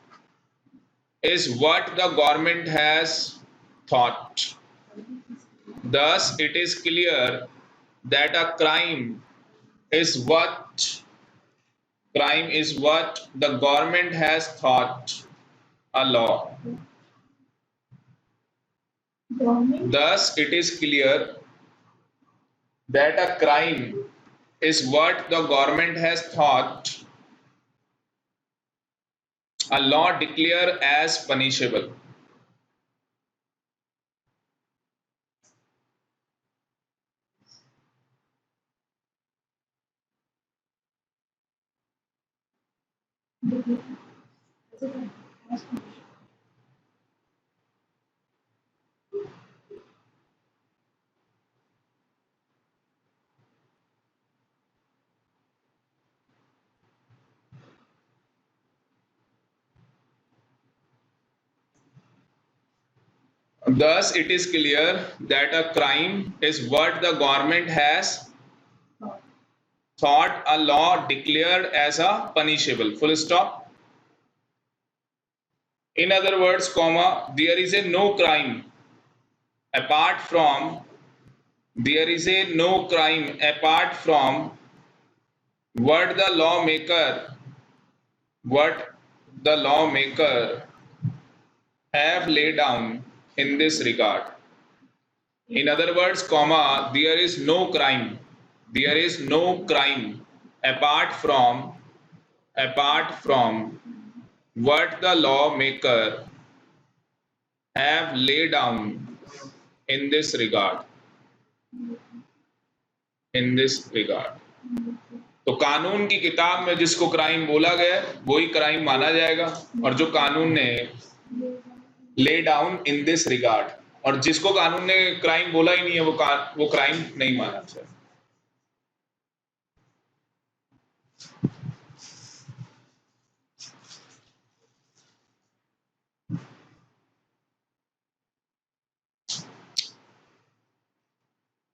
is what the government has thought. Thus, it is clear that a crime is what the government has thought a law. Thus, it is clear that a crime is what the government has thought a law declare as punishable. Thus, it is clear that a crime is what the government has thought a law declared as a punishable. Full stop. In other words, comma, there is a no crime apart from what the lawmaker have laid down in this regard. In other words, comma, there is no crime apart from what the lawmaker have laid down in this regard. तो कानून की किताब में जिसको क्राइम बोला गया वही क्राइम माना जाएगा, और जो कानून ने ले डाउन इन दिस रिगार्ड, और जिसको कानून ने क्राइम बोला ही नहीं है वो क्राइम नहीं माना जाए।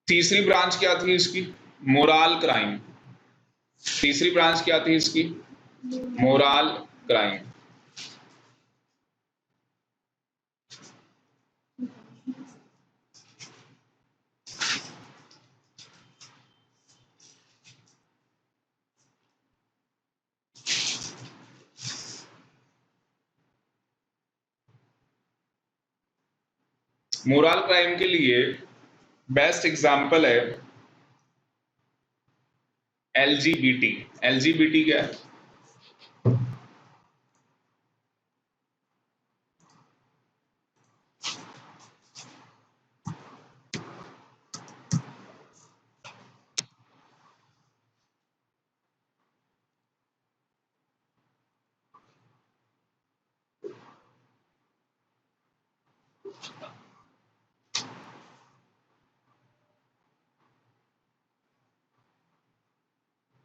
तीसरी ब्रांच क्या थी इसकी? Moral crime. तीसरी ब्रांच क्या थी इसकी? Moral crime. मोरल क्राइम के लिए बेस्ट एग्जाम्पल है LGBT। LGBT क्या है?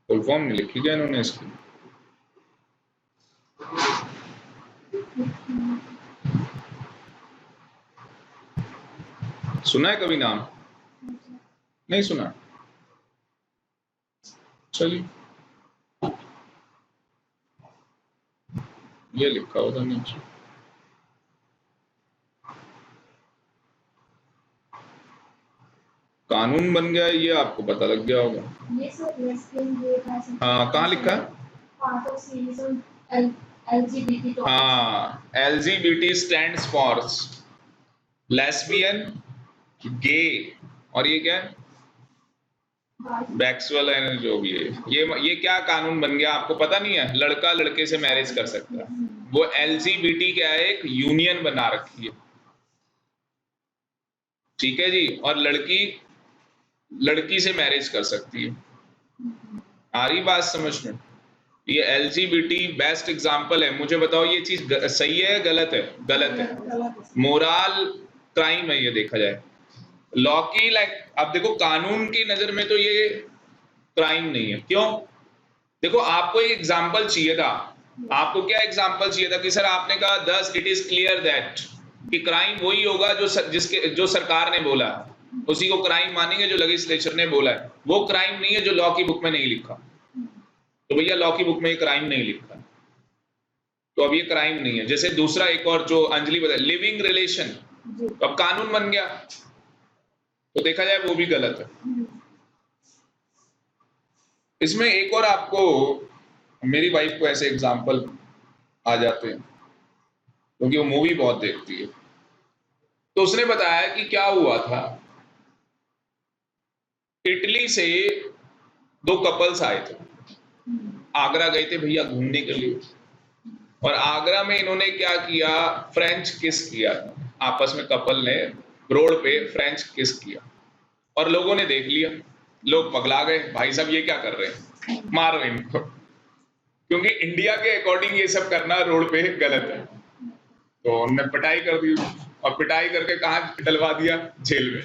फुल फॉर्म नहीं लिखी क्या इन्होंने इसकी? सुना है कभी नाम? नहीं सुना? चलिए, ये लिखा होगा नीचे। कानून बन गया, ये आपको पता लग गया होगा। हाँ, कहाँ लिखा है? हाँ, LGBT स्टैंड्स फॉर लेस्बियन, गे, और ये क्या है? बैक्सवेल है, जो भी है। ये क्या कानून बन गया आपको पता नहीं है? लड़का लड़के से मैरिज कर सकता है। वो LGBT क्या है? एक यूनियन बना रखी है, ठीक है जी, और लड़की से मैरिज कर सकती है। आ रही बात समझ में? ये LGBT बेस्ट एग्जांपल है। मुझे बताओ ये चीज सही है गलत है? गलत है। मोरल क्राइम है ये, देखा जाए लॉ की अब देखो कानून की नजर में तो ये क्राइम नहीं है। क्यों? देखो आपको एक एग्जांपल चाहिए था। आपको क्या एग्जांपल चाहिए था कि सर आपने कहा thus it is clear that कि क्राइम वही होगा जो सरकार ने बोला, उसी को क्राइम मानेंगे जो लेजिस्लेचर ने बोला है। वो क्राइम नहीं है जो लॉ की बुक में नहीं लिखा। तो भैया लॉ की बुक में ये क्राइम नहीं लिखा, तो अब ये क्राइम नहीं है। जैसे दूसरा एक और जो अंजलि बताया, लिविंग रिलेशन, तो अब कानून बन गया, तो देखा जाए वो भी गलत है। इसमें एक और आपको, मेरी वाइफ को ऐसे एग्जाम्पल आ जाते हैं क्योंकि वो मूवी बहुत देखती है। तो उसने बताया कि क्या हुआ था, इटली से 2 कपल्स आए थे, आगरा गए थे भैया घूमने के लिए, और आगरा में इन्होंने क्या किया, फ्रेंच किस किया। आपस में कपल ने रोड पे फ्रेंच किस किया और लोगों ने देख लिया। लोग पगला गए, भाई साहब ये क्या कर रहे हैं, मारो इनको, क्योंकि इंडिया के अकॉर्डिंग ये सब करना रोड पे गलत है। तो उन्होंने पिटाई कर दी, और पिटाई करके कहाँ डलवा दिया, जेल में।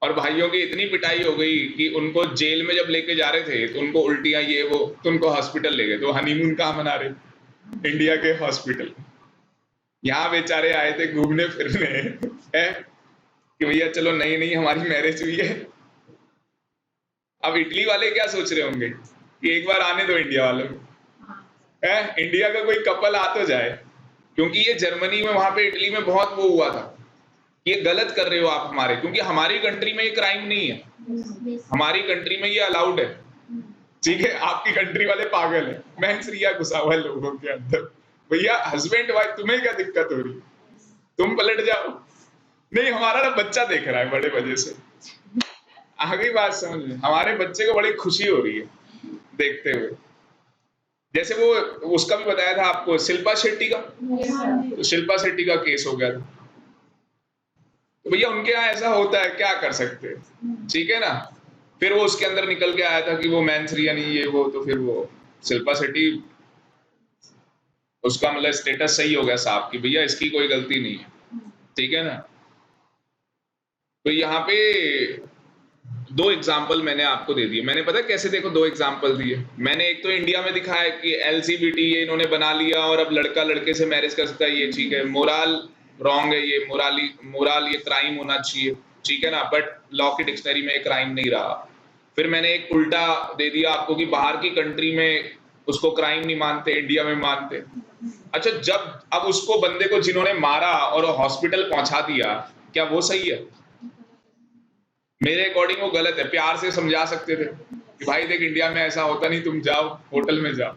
और भाइयों की इतनी पिटाई हो गई कि उनको जेल में जब लेके जा रहे थे तो उनको उल्टियां ये वो, तो उनको हॉस्पिटल ले गए। तो हनीमून कहाँ मना रहे, इंडिया के हॉस्पिटल। यहाँ बेचारे आए थे घूमने फिरने, है कि भैया चलो नई नई हमारी मैरिज हुई है। अब इटली वाले क्या सोच रहे होंगे कि एक बार आने दो इंडिया वालों है, इंडिया का कोई कपल आ तो जाए, क्योंकि ये जर्मनी में, वहां पे इटली में बहुत वो हुआ था, ये गलत कर रहे हो आप हमारे, क्योंकि हमारी कंट्री में ये क्राइम नहीं है, हमारी कंट्री में ये अलाउड है, ठीक है। आपकी कंट्री वाले पागल है, मेंसरिया घुसा हुआ है लोगों के अंदर। भैया हस्बैंड वाइफ, तुम्हें क्या दिक्कत हो रही, तुम पलट जाओ। नहीं, हमारा ना बच्चा देख रहा है बड़े वजह से, आ गई बात समझ में, हमारे बच्चे को बड़ी खुशी हो रही है देखते हुए। जैसे वो उसका भी बताया था आपको, शिल्पा शेट्टी का, तो शिल्पा शेट्टी का केस हो गया था, तो भैया उनके यहाँ ऐसा होता है, क्या कर सकते हैं, ठीक है ना। फिर वो उसके अंदर निकल के आया था कि वो मैंसरिया नहीं ये वो, तो फिर वो शिल्पा शेट्टी, उसका मतलब स्टेटस सही हो गया साहब कि भैया इसकी कोई गलती नहीं है, ठीक है ना। तो यहाँ पे दो एग्जाम्पल मैंने आपको दे दिए, मैंने पता कैसे, देखो दो एग्जाम्पल दिए मैंने। एक तो इंडिया में दिखाया कि LGBT ये इन्होंने बना लिया और अब लड़का लड़के से मैरिज कर सकता है, ये ठीक है, मोरल रॉन्ग है, ये मोरल ये क्राइम होना चाहिए, ठीक है ना, बट लॉ की डिक्शनरी में क्राइम नहीं रहा। फिर मैंने एक उल्टा दे दिया आपको कि बाहर की कंट्री में उसको क्राइम नहीं मानते, इंडिया में मानते। अच्छा, जब अब उसको बंदे को जिन्होंने मारा और हॉस्पिटल पहुंचा दिया, क्या वो सही है? मेरे अकॉर्डिंग वो गलत है। प्यार से समझा सकते थे कि भाई देख इंडिया में ऐसा होता नहीं, तुम जाओ होटल में जाओ,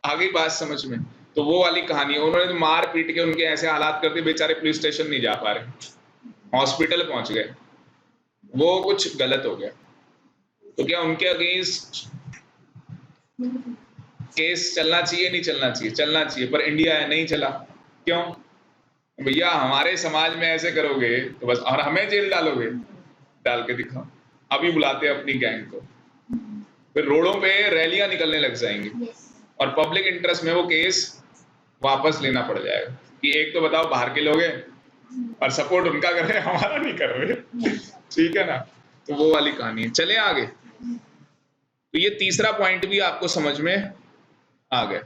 आ गई बात समझ में। तो वो वाली कहानी है, उन्होंने मार पीट के उनके ऐसे हालात कर दिए, बेचारे पुलिस स्टेशन नहीं जा पा रहे, हॉस्पिटल पहुंच गए, वो कुछ गलत हो गया। तो क्या उनके अगेंस्ट केस चलना चाहिए, नहीं चलना चाहिए? चलना चाहिए, पर इंडिया है नहीं चला, क्यों? भैया हमारे समाज में ऐसे करोगे तो बस, और हमें जेल डालोगे, डाल के दिखाओ। अभी बुलाते हैं अपनी गैंग को, फिर रोडों पे रैलियां निकलने लग जाएंगी और पब्लिक इंटरेस्ट में वो केस वापस लेना पड़ जाएगा कि एक तो बताओ बाहर के लोग हैं और सपोर्ट उनका कर रहे हैं, हमारा नहीं कर रहे, ठीक है ना। तो वो वाली कहानी है। चले आगे। तो ये तीसरा पॉइंट भी आपको समझ में आ गया।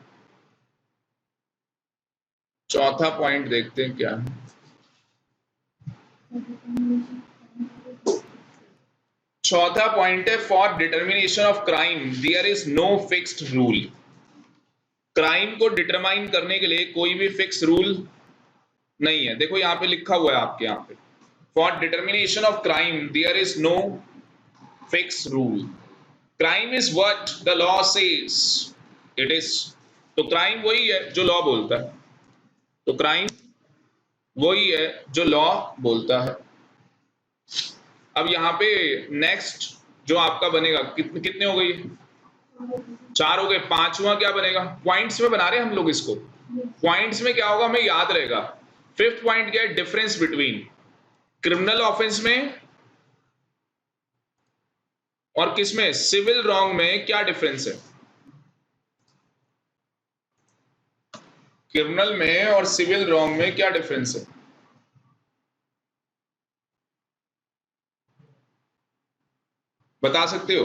चौथा पॉइंट देखते हैं क्या है। चौथा पॉइंट है, for determination of crime there is no fixed rule. Crime को डिटरमाइन करने के लिए कोई भी फिक्स रूल नहीं है। देखो यहां पे लिखा हुआ है आपके, यहां पे for determination of crime there is no fix rule. Crime is what the law says it is. तो क्राइम वही है जो लॉ बोलता है, तो क्राइम वही है जो लॉ बोलता है। अब यहाँ पे नेक्स्ट जो आपका बनेगा, कितने हो गई? 4 हो गए। पांचवा क्या बनेगा? पॉइंट्स में बना रहे हैं हम लोग इसको। पॉइंट्स में क्या होगा हमें याद रहेगा। फिफ्थ पॉइंट क्या है? डिफरेंस बिटवीन क्रिमिनल ऑफेंस में और किसमें? सिविल रॉन्ग में क्या डिफरेंस है? क्रिमिनल में और सिविल रॉन्ग में क्या डिफरेंस है? बता सकते हो?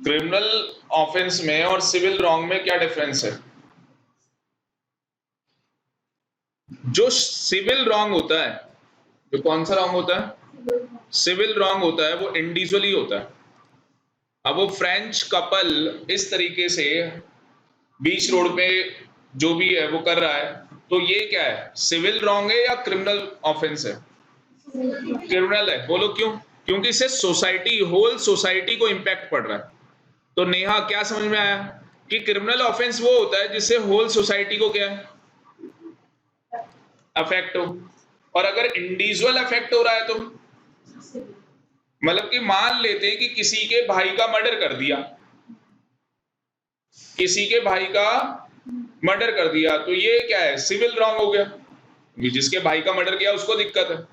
क्रिमिनल ऑफेंस में और सिविल रॉन्ग में क्या डिफरेंस है? जो सिविल रॉन्ग होता है, जो कौन सा रॉन्ग होता है? सिविल रॉन्ग होता है, वो इंडिविजुअली होता है। अब वो फ्रेंच कपल इस तरीके से बीच रोड पे जो भी है वो कर रहा है, तो ये क्या है? सिविल रॉन्ग है या क्रिमिनल ऑफेंस है? क्रिमिनल है। बोलो क्यों? क्योंकि इससे सोसाइटी, होल सोसाइटी को इंपैक्ट पड़ रहा है। तो नेहा क्या समझ में आया कि क्रिमिनल ऑफेंस वो होता है जिससे होल सोसाइटी को क्या है? अफेक्ट हो। और अगर इंडिविजुअल अफेक्ट हो रहा है तो मतलब कि मान लेते हैं कि किसी के भाई का मर्डर कर दिया, किसी के भाई का मर्डर कर दिया, तो ये क्या है? सिविल रॉन्ग हो गया। जिसके भाई का मर्डर किया उसको दिक्कत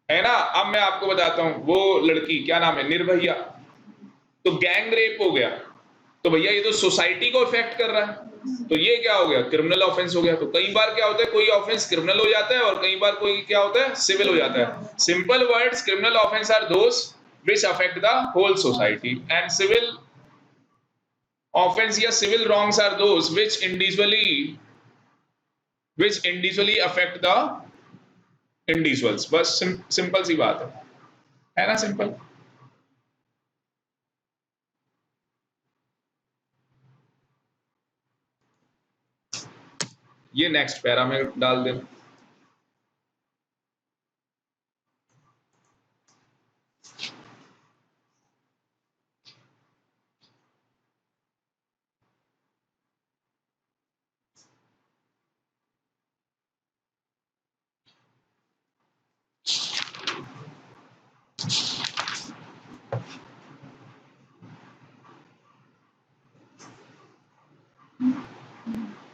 है ना। अब मैं आपको बताता हूं, वो लड़की क्या नाम है? निर्भया, तो गैंग रेप हो गया, तो भैया ये तो सोसाइटी को इफेक्ट कर रहा है, तो ये क्या हो गया? क्रिमिनल ऑफेंस हो गया। तो कई बार क्या होता है, कोई ऑफेंस क्रिमिनल हो जाता है और कई बार कोई क्या होता है? सिविल हो जाता है। Simple words, criminal offence are those which affect the whole society and civil offence या civil wrongs are those which individually affect the individuals, बस सिंपल सी बात है ना, सिंपल। ये नेक्स्ट पैरा में डाल दे।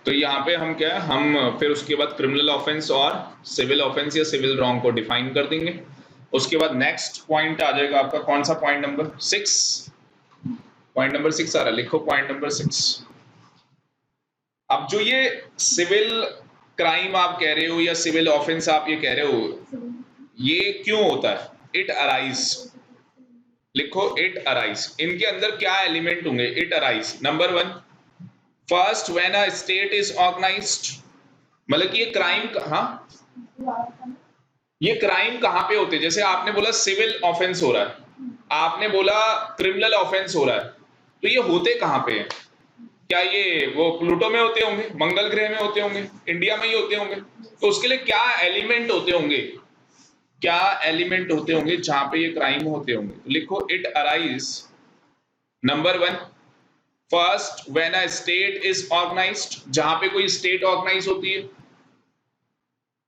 तो यहाँ पे हम क्या है, हम फिर उसके बाद क्रिमिनल ऑफेंस और सिविल ऑफेंस या सिविल रॉन्ग को डिफाइन कर देंगे। उसके बाद नेक्स्ट पॉइंट आ जाएगा आपका, कौन सा, पॉइंट नंबर 6। पॉइंट नंबर 6 आ रहा है, लिखो पॉइंट नंबर 6। अब जो ये सिविल क्राइम आप कह रहे हो या सिविल ऑफेंस आप ये कह रहे हो, ये क्यों होता है? इट अराइज, लिखो इट अराइज। इनके अंदर क्या एलिमेंट होंगे? It arise, number 1, first when a state is organised, मतलब कि ये क्राइम, हाँ ये क्राइम कहां पे होते हैं? जैसे आपने बोला सिविल ऑफेंस हो रहा है, आपने बोला क्रिमिनल ऑफेंस हो रहा है, तो ये होते कहां पे हैं? क्या ये वो प्लूटो में होते होंगे, मंगल ग्रह में होते होंगे, इंडिया में ही होते होंगे? तो उसके लिए क्या एलिमेंट होते होंगे, क्या एलिमेंट होते होंगे जहां पे ये क्राइम होते होंगे? तो लिखो it arise, number 1, first when a state is organised, जहां पे कोई स्टेट ऑर्गेनाइज होती है,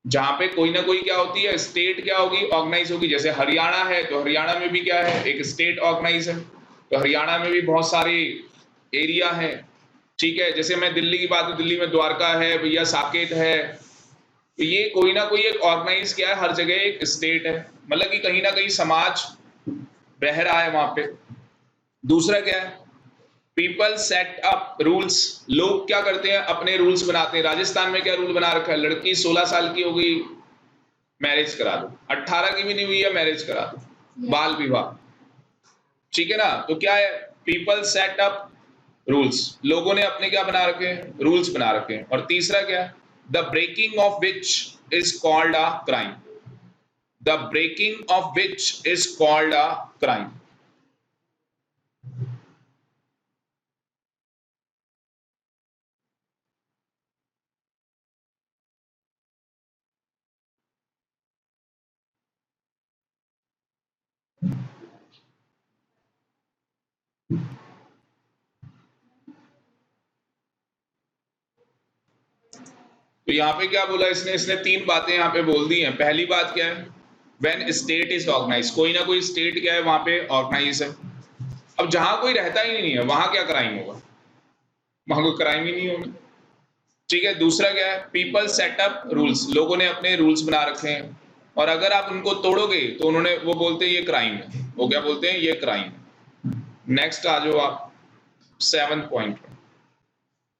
जहां पे कोई ना कोई क्या होती है, स्टेट क्या होगी, ऑर्गेनाइज होगी। जैसे हरियाणा है तो हरियाणा में भी क्या है, एक स्टेट ऑर्गेनाइज है, तो हरियाणा में भी बहुत सारे एरिया है, ठीक है। जैसे मैं दिल्ली की बात, दिल्ली में द्वारका है भैया, साकेत है, तो ये कोई ना कोई एक ऑर्गेनाइज क्या है, हर जगह एक स्टेट है, मतलब कि कहीं ना कहीं समाज रह रहा है वहां पे। दूसरा क्या है, पीपल सेट अप रूल्स, लोग क्या करते हैं, अपने रूल्स बनाते हैं। राजस्थान में क्या रूल बना रखा है, लड़की 16 साल की हो गई मैरिज करा दो, 18 की भी नहीं हुई है मैरिज करा दो, बाल विवाह, ठीक है ना। तो क्या है, पीपल सेट अप रूल्स, लोगों ने अपने क्या बना रखे हैं, रूल्स बना रखे हैं। और तीसरा क्या है, the breaking of which is called a crime, the breaking of which is called a crime. तो यहाँ पे क्या बोला इसने, इसने 3 बातें यहाँ पे बोल दी हैं। पहली बात क्या है, व्हेन स्टेट इज ऑर्गेनाइज, कोई ना कोई स्टेट क्या है वहां पे ऑर्गेनाइज है। अब जहां कोई रहता ही नहीं है वहां क्या क्राइम होगा, वहां कोई क्राइम ही नहीं होगा, ठीक है। दूसरा क्या है, पीपल सेटअप रूल्स, लोगों ने अपने रूल्स बना रखे हैं, और अगर आप उनको तोड़ोगे तो उन्होंने, वो बोलते हैं ये क्राइम है, वो क्या बोलते हैं, ये क्राइम है। नेक्स्ट आ जाओ आप 7th point.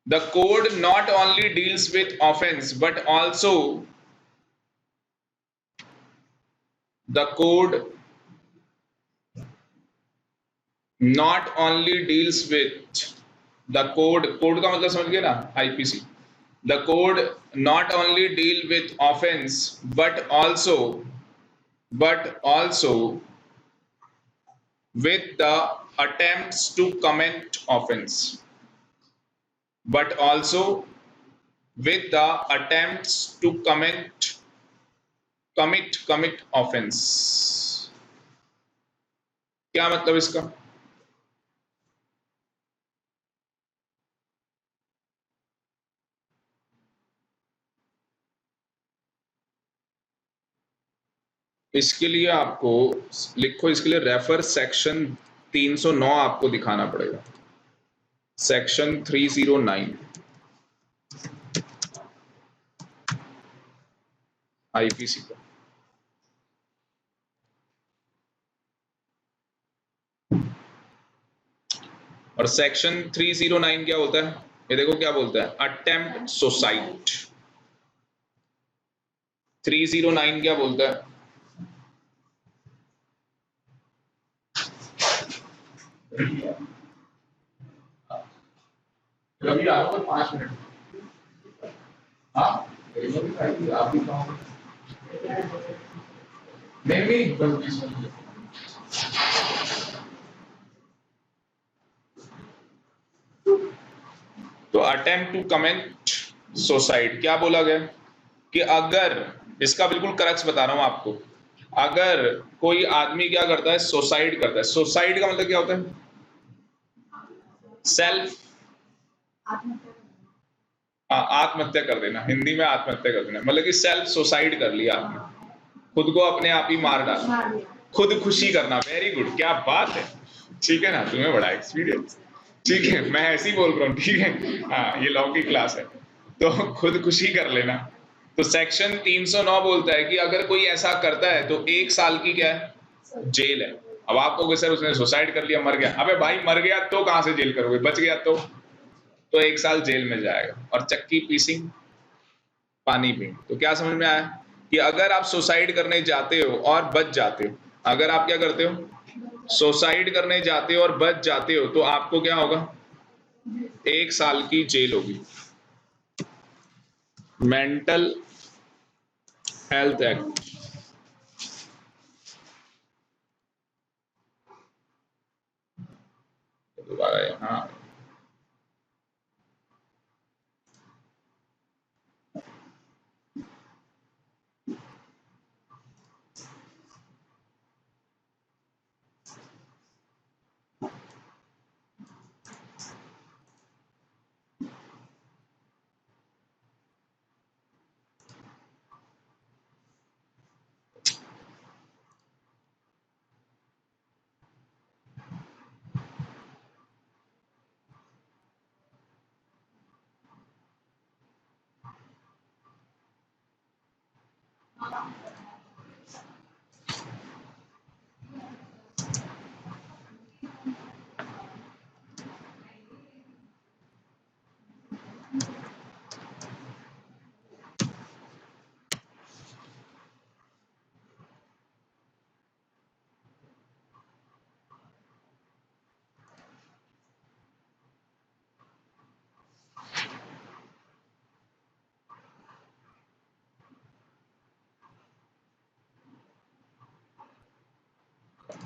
The code not only deals with offense but also the code not only deals with the code का मतलब समझ गए ना, IPC. The code not only deal with offense but also with the attempts to commit offense, but also with the attempts to commit offense। क्या मतलब इसका, इसके लिए आपको लिखो, इसके लिए रेफर सेक्शन 309 आपको दिखाना पड़ेगा, सेक्शन 309 आईपीसी का। और सेक्शन 309 क्या होता है, ये देखो क्या बोलता है, अटेम्प्ट सुसाइड। 309 क्या बोलता है, रवि आओगे 5 मिनट। हाँ आप भी नहीं तो अटेम्प्ट टू कमिट सुसाइड क्या बोला गया कि अगर, इसका बिल्कुल करक्स बता रहा हूं आपको, अगर कोई आदमी क्या करता है, सुसाइड करता है। सुसाइड का मतलब क्या होता है? सेल्फ, आत्महत्या कर देना, हिंदी में आत्महत्या कर देना, मतलब कि सेल्फ सुसाइड कर लिया आपने, खुद को अपने आप ही मार डाला, खुद खुशी करना। वेरी गुड, क्या बात है, ठीक है ना, तुम्हें बड़ा एक्सपीरियंस, ठीक है, मैं ऐसे ही बोल रहा हूँ, ठीक है, हाँ ये लॉ की क्लास है, तो खुद खुशी कर लेना। तो सेक्शन 309 बोलता है कि अगर कोई ऐसा करता है तो 1 साल की क्या है, जेल है। अब आप कहोगे सर उसने सुसाइड कर लिया, मर गया, अबे भाई मर गया तो कहां से जेल करोगे, बच गया तो 1 साल जेल में जाएगा। और चक्की पीसिंग, पानी पी। तो क्या समझ में आया कि अगर आप सुसाइड करने जाते हो और बच जाते हो, अगर आप क्या करते हो, सुसाइड करने जाते हो और बच जाते हो, तो आपको क्या होगा, 1 साल की जेल होगी। मेंटल हेल्थ एक्ट, दोबारा यहाँ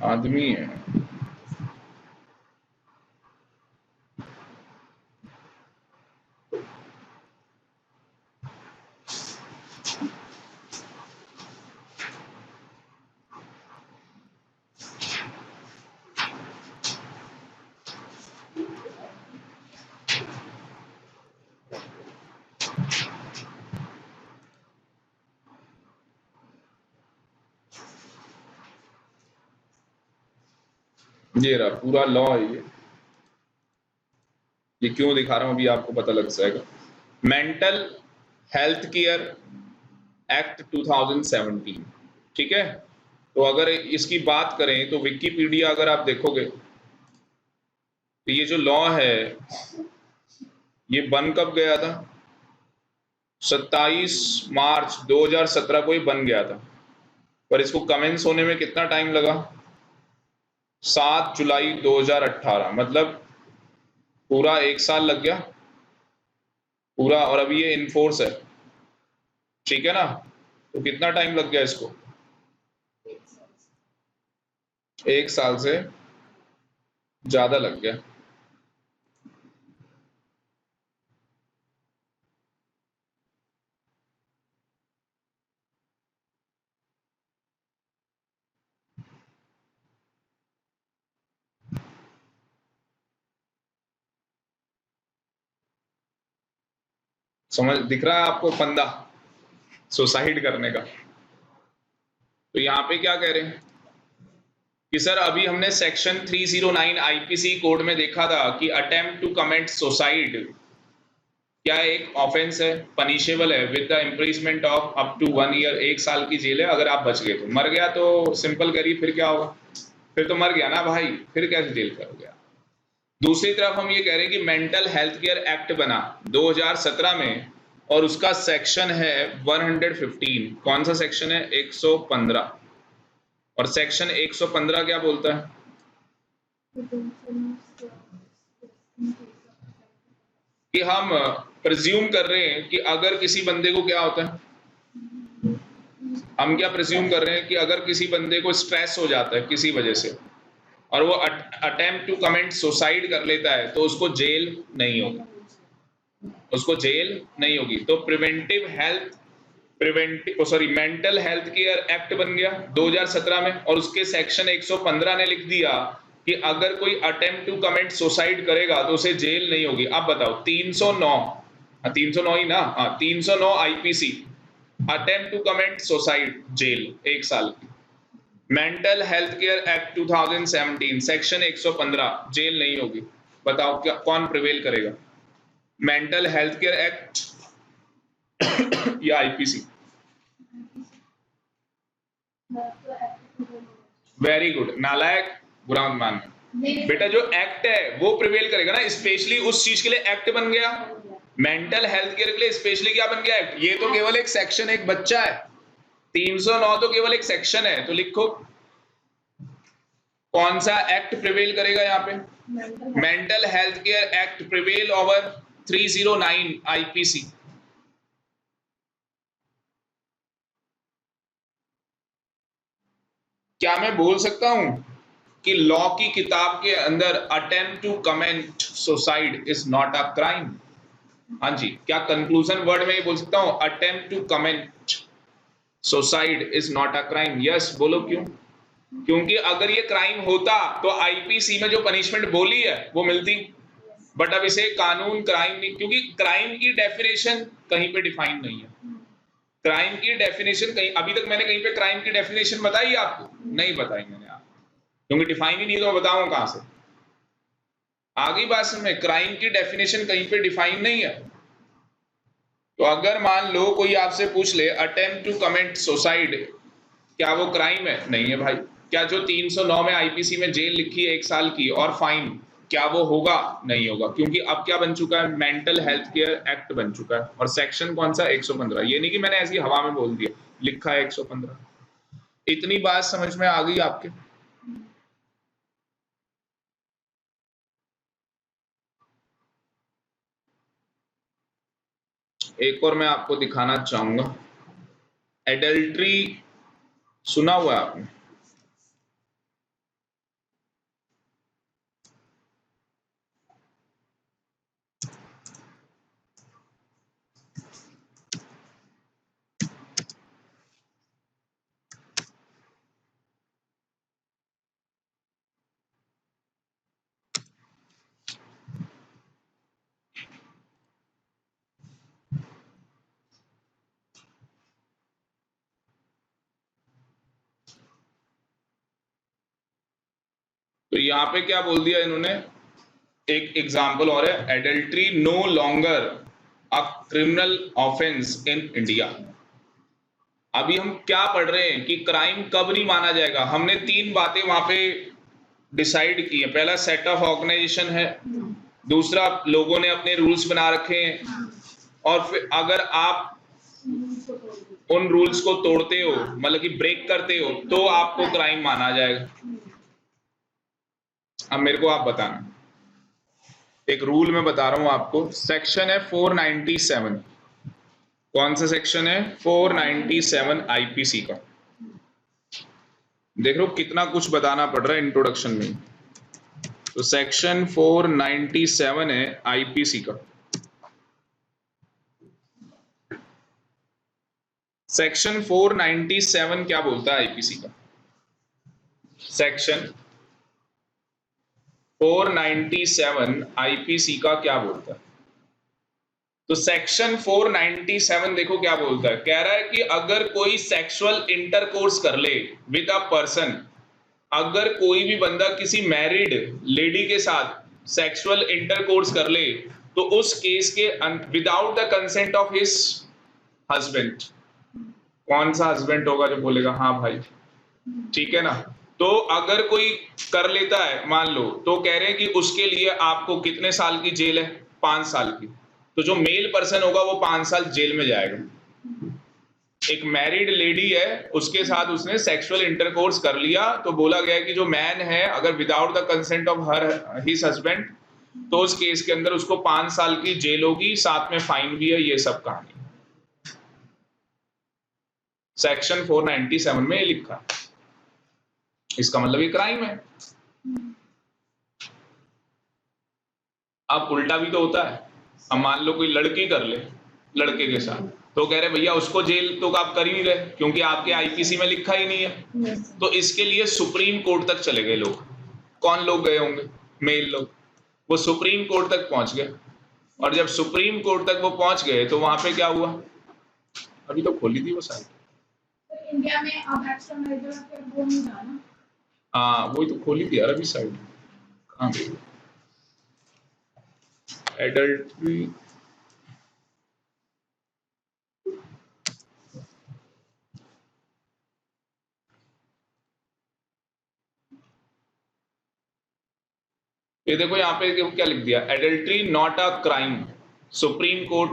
आदमी है, ये रहा पूरा लॉ है ये क्यों दिखा रहा हूं अभी आपको पता लग जाएगा। मेंटल हेल्थ केयर एक्ट 2017, ठीक है। तो अगर इसकी बात करें तो विकिपीडिया अगर आप देखोगे तो ये जो लॉ है ये बन कब गया था, 27 मार्च 2017 को ही बन गया था, पर इसको कमेंस होने में कितना टाइम लगा, 7 जुलाई 2018, मतलब पूरा 1 साल लग गया पूरा, और अभी ये इनफोर्स है, ठीक है ना। तो कितना टाइम लग गया इसको, 1 साल से ज्यादा लग गया। समझ दिख रहा है आपको फंदा सुसाइड करने का। तो यहाँ पे क्या कह रहे हैं कि सर अभी हमने सेक्शन 309 आईपीसी कोड में देखा था कि अटेम्प्ट टू कमिट सुसाइड क्या एक ऑफेंस है, पनिशेबल है with the imprisonment of up to 1 year, 1 साल की जेल है अगर आप बच गए तो। मर गया तो सिंपल करिए, फिर क्या होगा, फिर तो मर गया ना भाई, फिर कैसे जेल करोगे। दूसरी तरफ हम ये कह रहे हैं कि मेंटल हेल्थ केयर एक्ट बना 2017 में और उसका सेक्शन है 115। कौन सा सेक्शन है, 115। और सेक्शन 115 क्या बोलता है, कि हम प्रिज्यूम कर रहे हैं कि अगर किसी बंदे को क्या होता है, हम क्या प्रिज्यूम कर रहे हैं कि अगर किसी बंदे को स्ट्रेस हो जाता है किसी वजह से और वो अटेम्प्ट टू कमिट सुसाइड कर लेता है तो उसको जेल नहीं होगी, उसको जेल नहीं होगी। तो मेंटल हेल्थ केयर एक्ट बन गया 2017 में, और उसके सेक्शन 115 ने लिख दिया कि अगर कोई अटेम्प्ट टू कमिट सुसाइड करेगा तो उसे जेल नहीं होगी। अब बताओ 309, 309 ही ना, 309 IPC, attempt to commit suicide jail 1 साल की। Mental health care act 2017 section 115 jail नहीं होगी। बताओ क्या कौन प्रिवेल करेगा, मेंटल हेल्थ केयर एक्ट या आईपीसी? वेरी गुड, नालायक, बुरा मत मान। बेटा जो एक्ट है वो प्रिवेल करेगा ना, स्पेशली उस चीज के लिए एक्ट बन गया, मेंटल हेल्थ केयर के लिए स्पेशली क्या बन गया एक्ट। ये तो केवल एक सेक्शन, एक बच्चा है, 309 तो केवल एक सेक्शन है। तो लिखो कौन सा एक्ट प्रिवेल करेगा यहाँ पे, mental health care act prevail over 309 IPC. क्या मैं बोल सकता हूं कि लॉ की किताब के अंदर attempt to commit suicide is not a crime? हाँ जी, क्या कंक्लूजन वर्ड में ये बोल सकता हूं, attempt to commit suicide is not a crime? Yes, बोलो क्यों? क्योंकि अगर ये क्राइम होता तो आईपीसी में जो पनिशमेंट बोली है वो मिलती, बट अब इसे कानून क्राइम नहीं, क्योंकि क्राइम की डेफिनेशन कहीं पे डिफाइन नहीं है। क्राइम की डेफिनेशन कहीं, अभी तक मैंने कहीं पे क्राइम की डेफिनेशन बताई है आपको? नहीं बताई मैंने आपको, क्योंकि डिफाइन ही नहीं तो मैं बताऊं कहां से। आगे बात समझ, क्राइम की डेफिनेशन कहीं पे डिफाइन नहीं है। तो अगर मान लो कोई आपसे पूछ ले अटेम्प्ट टू कमिट सुसाइड क्या वो क्राइम है? नहीं है भाई। क्या जो 309 में आईपीसी में जेल लिखी है 1 साल की और फाइन, क्या वो होगा? नहीं होगा, क्योंकि अब क्या बन चुका है, मेंटल हेल्थ केयर एक्ट बन चुका है। और सेक्शन कौन सा, 115। ये नहीं कि मैंने ऐसी हवा में बोल दिया, लिखा है 115। इतनी बात समझ में आ गई आपके? एक और मैं आपको दिखाना चाहूंगा, एडल्ट्री सुना हुआ है आपने? तो यहाँ पे क्या बोल दिया इन्होंने, एक एग्जाम्पल और है, adultery no longer a criminal offence in India. अभी हम क्या पढ़ रहे हैं कि क्राइम कब नहीं माना जाएगा। हमने 3 बातें वहां पे डिसाइड की है। पहला सेट ऑफ ऑर्गेनाइजेशन है, दूसरा लोगों ने अपने रूल्स बना रखे हैं, और फिर अगर आप उन रूल्स को तोड़ते हो, मतलब कि ब्रेक करते हो, तो आपको क्राइम माना जाएगा। अब मेरे को आप बताना, एक रूल मैं बता रहा हूं आपको, सेक्शन है 497। कौन सा सेक्शन है? 497 आईपीसी का। देख लो कितना कुछ बताना पड़ रहा है इंट्रोडक्शन में। तो सेक्शन 497 है आईपीसी का। सेक्शन 497 क्या बोलता है आईपीसी का? सेक्शन 497 आईपीसी का क्या बोलता है? तो सेक्शन 497 देखो क्या बोलता है, कह रहा है कि अगर कोई सेक्सुअल इंटरकोर्स कर ले विद अ पर्सन, अगर कोई भी बंदा किसी मैरिड लेडी के साथ सेक्सुअल इंटरकोर्स कर ले, तो उस केस के without the consent of his husband. कौन सा हस्बैंड होगा जो बोलेगा हाँ भाई, ठीक है ना? तो अगर कोई कर लेता है मान लो, तो कह रहे हैं कि उसके लिए आपको कितने साल की जेल है? 5 साल की। तो जो मेल पर्सन होगा वो 5 साल जेल में जाएगा। एक मैरिड लेडी है, उसके साथ उसने सेक्सुअल इंटरकोर्स कर लिया, तो बोला गया कि जो मैन है अगर without the consent of her his husband, तो उस केस के अंदर उसको 5 साल की जेल होगी, साथ में फाइन भी है। ये सब कहानी सेक्शन 497 में ये लिखा है, इसका मतलब ये क्राइम है। अब उल्टा भी तो होता है, अब मान लो कोई लड़की कर ले लड़के के साथ, तो कह रहे भैया उसको जेल तो आप कर ही नहीं रहे क्योंकि आपके आईपीसी में लिखा ही नहीं है। तो इसके लिए सुप्रीम कोर्ट तक चले गए लोग। कौन लोग गए होंगे? मेल लोग। वो सुप्रीम कोर्ट तक पहुंच गए, और जब सुप्रीम कोर्ट तक वो पहुंच गए तो वहां पे क्या हुआ? अभी तो खोली थी वो साइट। तो इंडिया में अब एक्स्ट्रा मेजर पे वो नहीं जाना। हाँ वही तो खोली थी यार अभी साइट, कहाँ गई? एडल्ट्री, ये देखो यहाँ पे क्या लिख दिया, adultery not a crime, supreme court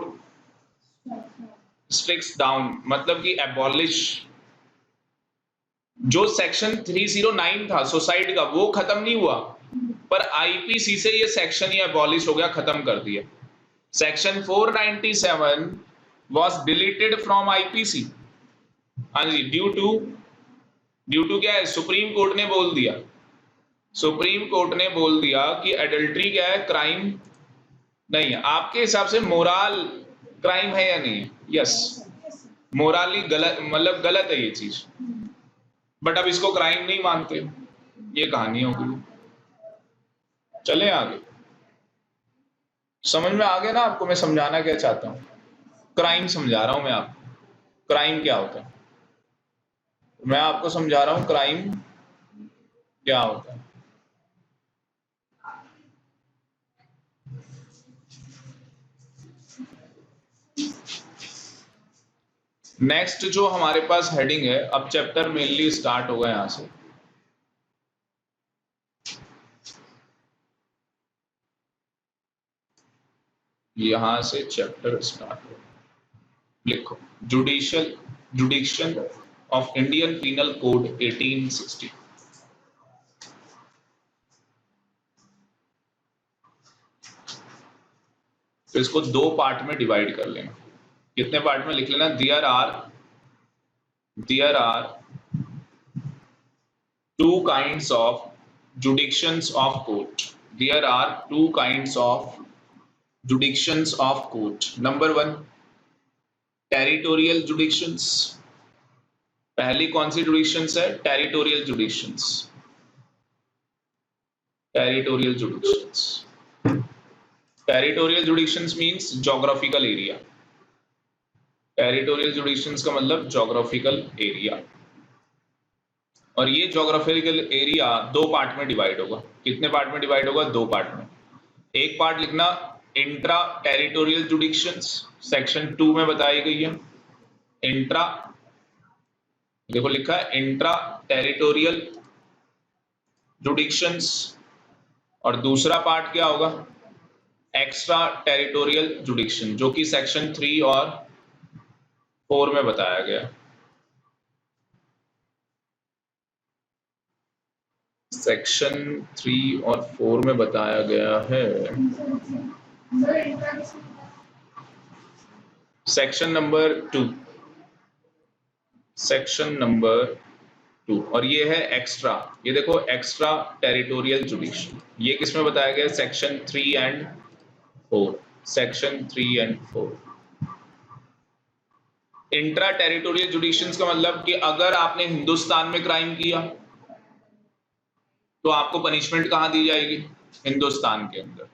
strikes down, मतलब कि एबॉलिश। जो सेक्शन 309 था सुसाइड का वो खत्म नहीं हुआ, पर आईपीसी से ये सेक्शन ही एबॉलिश हो गया, खत्म कर दिया। Section 497 was deleted from IPC. हाँ जी, ड्यू टू क्या है? सुप्रीम कोर्ट ने बोल दिया, सुप्रीम कोर्ट ने बोल दिया कि एडल्ट्री क्या है? क्राइम नहीं है। आपके हिसाब से मोराल क्राइम है या नहीं है? यस, मोराली गलत, मतलब गलत है ये चीज, बट अब इसको क्राइम नहीं मानते। ये कहानी होगी। चले आगे, समझ में आ गया ना आपको मैं समझाना क्या चाहता हूँ? क्राइम समझा रहा हूं मैं आपको, क्राइम क्या होता है, मैं आपको समझा रहा हूं क्राइम क्या होता है। नेक्स्ट जो हमारे पास हेडिंग है, अब चैप्टर मेनली स्टार्ट होगा यहां से। यहां से चैप्टर स्टार्ट होगा। लिखो, judicial of Indian penal code 1860। तो इसको दो पार्ट में डिवाइड कर लेना। कितने पार्ट में लिख लेना? There are two kinds of jurisdictions of court. There are two kinds of jurisdictions of court. Number one, territorial jurisdictions. पहली कौन सी jurisdictions है? Territorial jurisdictions. Territorial jurisdictions. Territorial jurisdictions means geographical area. Territorial jurisdictions का मतलब geographical area. और ये जोग्राफिकल एरिया दो पार्ट में डिवाइड होगा। कितने पार्ट में डिवाइड होगा? दो पार्ट में। एक पार्ट लिखना इंट्रा टेरिटोरियल जुडिक्शंस, सेक्शन 2 में बताई गई है। इंट्रा, देखो लिखा है इंट्रा टेरिटोरियल जुडिक्शंस। और दूसरा पार्ट क्या होगा? एक्स्ट्रा टेरिटोरियल जुडिक्शन, जो कि सेक्शन 3 और 4 में बताया गया। सेक्शन 3 और 4 में बताया गया है। सेक्शन नंबर 2, सेक्शन नंबर 2, और ये है एक्स्ट्रा। ये देखो एक्स्ट्रा टेरिटोरियल जुडिक्शन, ये किसमें बताया गया? Section 3 and 4। Section 3 and 4। Intra territorial jurisdictions का मतलब कि अगर आपने हिंदुस्तान में क्राइम किया तो आपको पनिशमेंट कहां दी जाएगी? हिंदुस्तान के अंदर।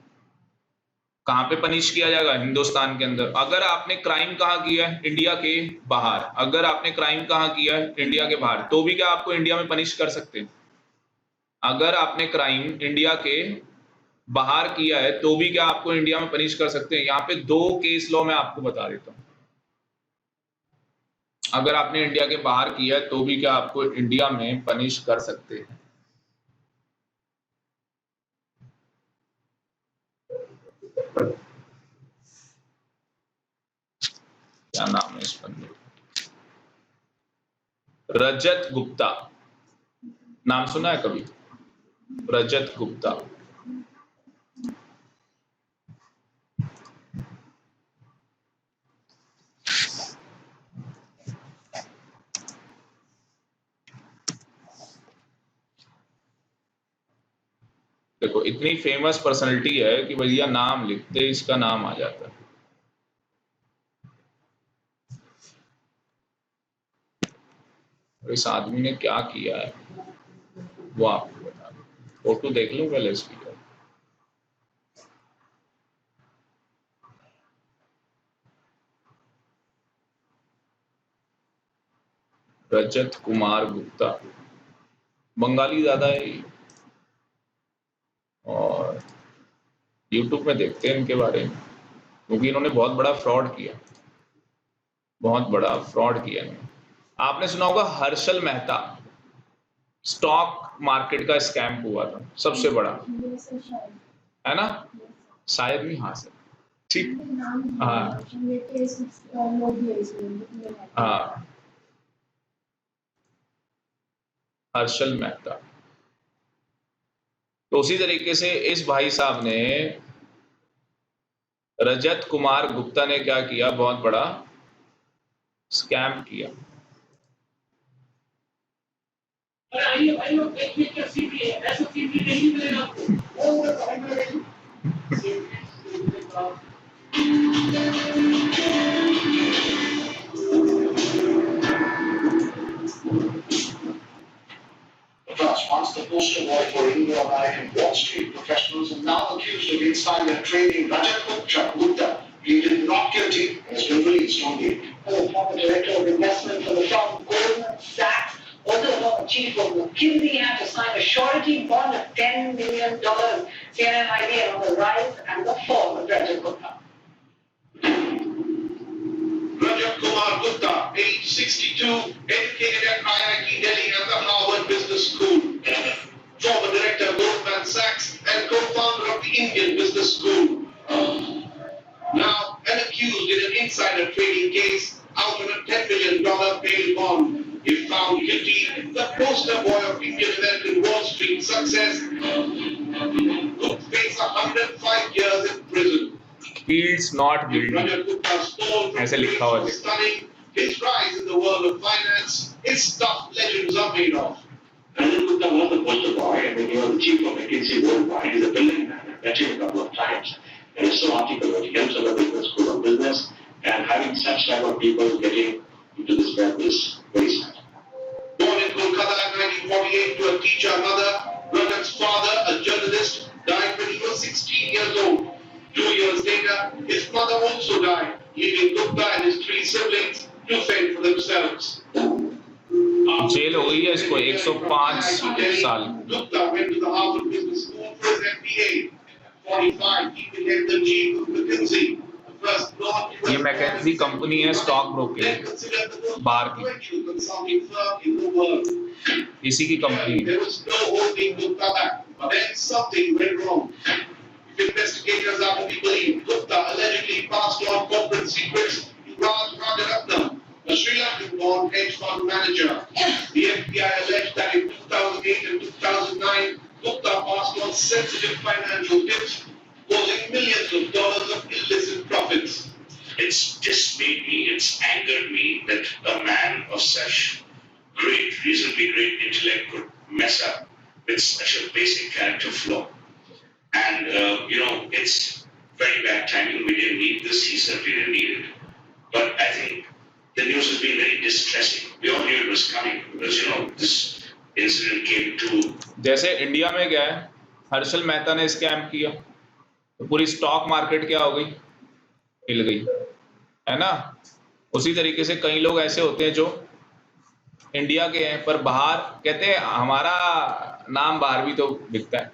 कहां पे पनिश किया जाएगा? हिंदुस्तान के अंदर। अगर आपने क्राइम कहां किया है? इंडिया के बाहर। अगर आपने क्राइम कहां किया है? इंडिया के बाहर, तो भी क्या आपको इंडिया में पनिश कर सकते हैं? अगर आपने क्राइम इंडिया के बाहर किया है तो भी क्या आपको इंडिया में पनिश कर सकते हैं? यहाँ पे दो केस लॉ मैं आपको बता देता हूं। अगर आपने इंडिया के बाहर किया है तो भी क्या आपको इंडिया में पनिश कर सकते हैं। क्या नाम है इस बंदे? रजत गुप्ता, नाम सुना है कभी? रजत गुप्ता। देखो इतनी फेमस पर्सनैलिटी है कि भैया नाम लिखते इसका नाम आ जाता है। इस आदमी ने क्या किया है वो आपको बता दूं, फोटो देख लो पहले इसकी। रजत कुमार गुप्ता, बंगाली ज्यादा है ये। और यूट्यूब में देखते हैं इनके बारे में, क्योंकि इन्होंने बहुत बड़ा फ्रॉड किया, बहुत बड़ा फ्रॉड किया इन्होंने। आपने सुना होगा हर्षल मेहता, स्टॉक मार्केट का स्कैम हुआ था सबसे बड़ा, है ना? शायद नहीं, हाँ सर, ठीक, हाँ हाँ, हर्षल मेहता। तो उसी तरीके से इस भाई साहब ने, रजत कुमार गुप्ता ने क्या किया, बहुत बड़ा स्कैम किया। Once the poster boy for India American Wall Street professionals and now accused of insider trading, Rajat Gupta pleaded not guilty and has been released on bail. The former director of investment for the firm Goldman Sachs, also the former chief of McKinsey, had to sign a surety bond of $10 million. Get an idea on the rise and the fall of Rajat Gupta. Rajat Kumar Gupta, age 62, educated at IIT Delhi and the Harvard Business School. Former director of Goldman Sachs and co-founder of the Indian Business School. Now, an accused in an insider trading case out on a $10 million bail bond. If found guilty, the poster boy of Indian American Wall Street success could face 105 years in prison. Pleads not guilty, ऐसे लिखा हुआ है। His rise in the world of finance, his stuff legends are made of. Rajat Gupta was the poster boy, and when he was the chief of McKinsey worldwide, he's a brilliant man. I've met him a couple of times. There is some article that he helps other business school of business, and having such type of people getting into this web is very sad. Born in Kolkata in 1948 to a teacher mother, Rajat's father, a journalist, died when he was 16 years old. 2 years later, his mother also died, leaving Gupta and his 3 siblings to fend for themselves. Jail हो गई है इसको 105 साल। Gupta went to the Harvard Business School for his MBA. At 45, he became the chief of McKinsey, the first non-US ये मैकेंजी कंपनी है स्टॉक ब्रोकिंग बाहर की, consulting firm in the world. इसी की कंपनी है। There was no holding Gupta back, but then something went wrong. If investigators are to be believed, Gupta allegedly passed on corporate secrets to Raj Rajaratnam, a Sri Lankan-born hedge fund manager. The FBI alleged that in 2008 and 2009, Gupta passed on sensitive financial tips, causing millions of dollars of illicit profits. It's dismayed me, it's angered me that a man of such great, reasonably great intellect could mess up with such a basic character flaw. And, it's very bad timing. We didn't need this. He certainly didn't need it. But I think the news has been very distressing. We all knew it was coming because, this incident came to... जैसे इंडिया में क्या है, हर्षल मेहता ने स्कैम किया तो पूरी स्टॉक मार्केट क्या हो गई, हिल गई, है ना? उसी तरीके से कई लोग ऐसे होते हैं जो इंडिया के हैं पर बाहर कहते हैं हमारा नाम बाहर भी तो बिकता है,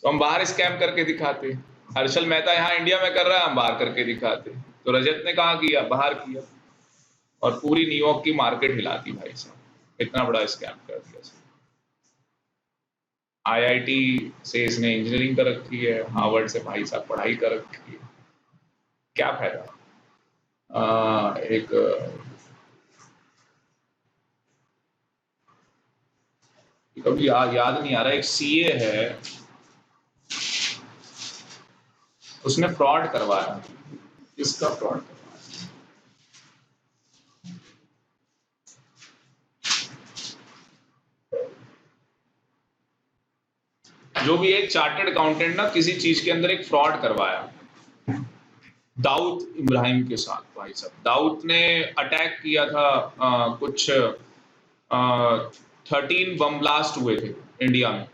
तो हम बाहर स्कैम करके दिखाते। हर्षल मेहता यहाँ इंडिया में कर रहा है, हम बाहर करके दिखाते। तो रजत ने कहाँ किया, बाहर किया, और पूरी न्यूयॉर्क की मार्केट हिला दी भाई साहब, इतना बड़ा स्कैम कर दिया। आईआईटी से इसने इंजीनियरिंग कर रखी है, हार्वर्ड से भाई साहब पढ़ाई कर रखी है, क्या फायदा? एक कभी याद नहीं आ रहा, एक सीए है, उसने फ्रॉड करवाया। किसका फ्रॉड करवाया? जो भी एक चार्टर्ड अकाउंटेंट ना किसी चीज के अंदर एक फ्रॉड करवाया दाऊद इब्राहिम के साथ। भाई साहब दाऊद ने अटैक किया था, कुछ 13 बम ब्लास्ट हुए थे इंडिया में।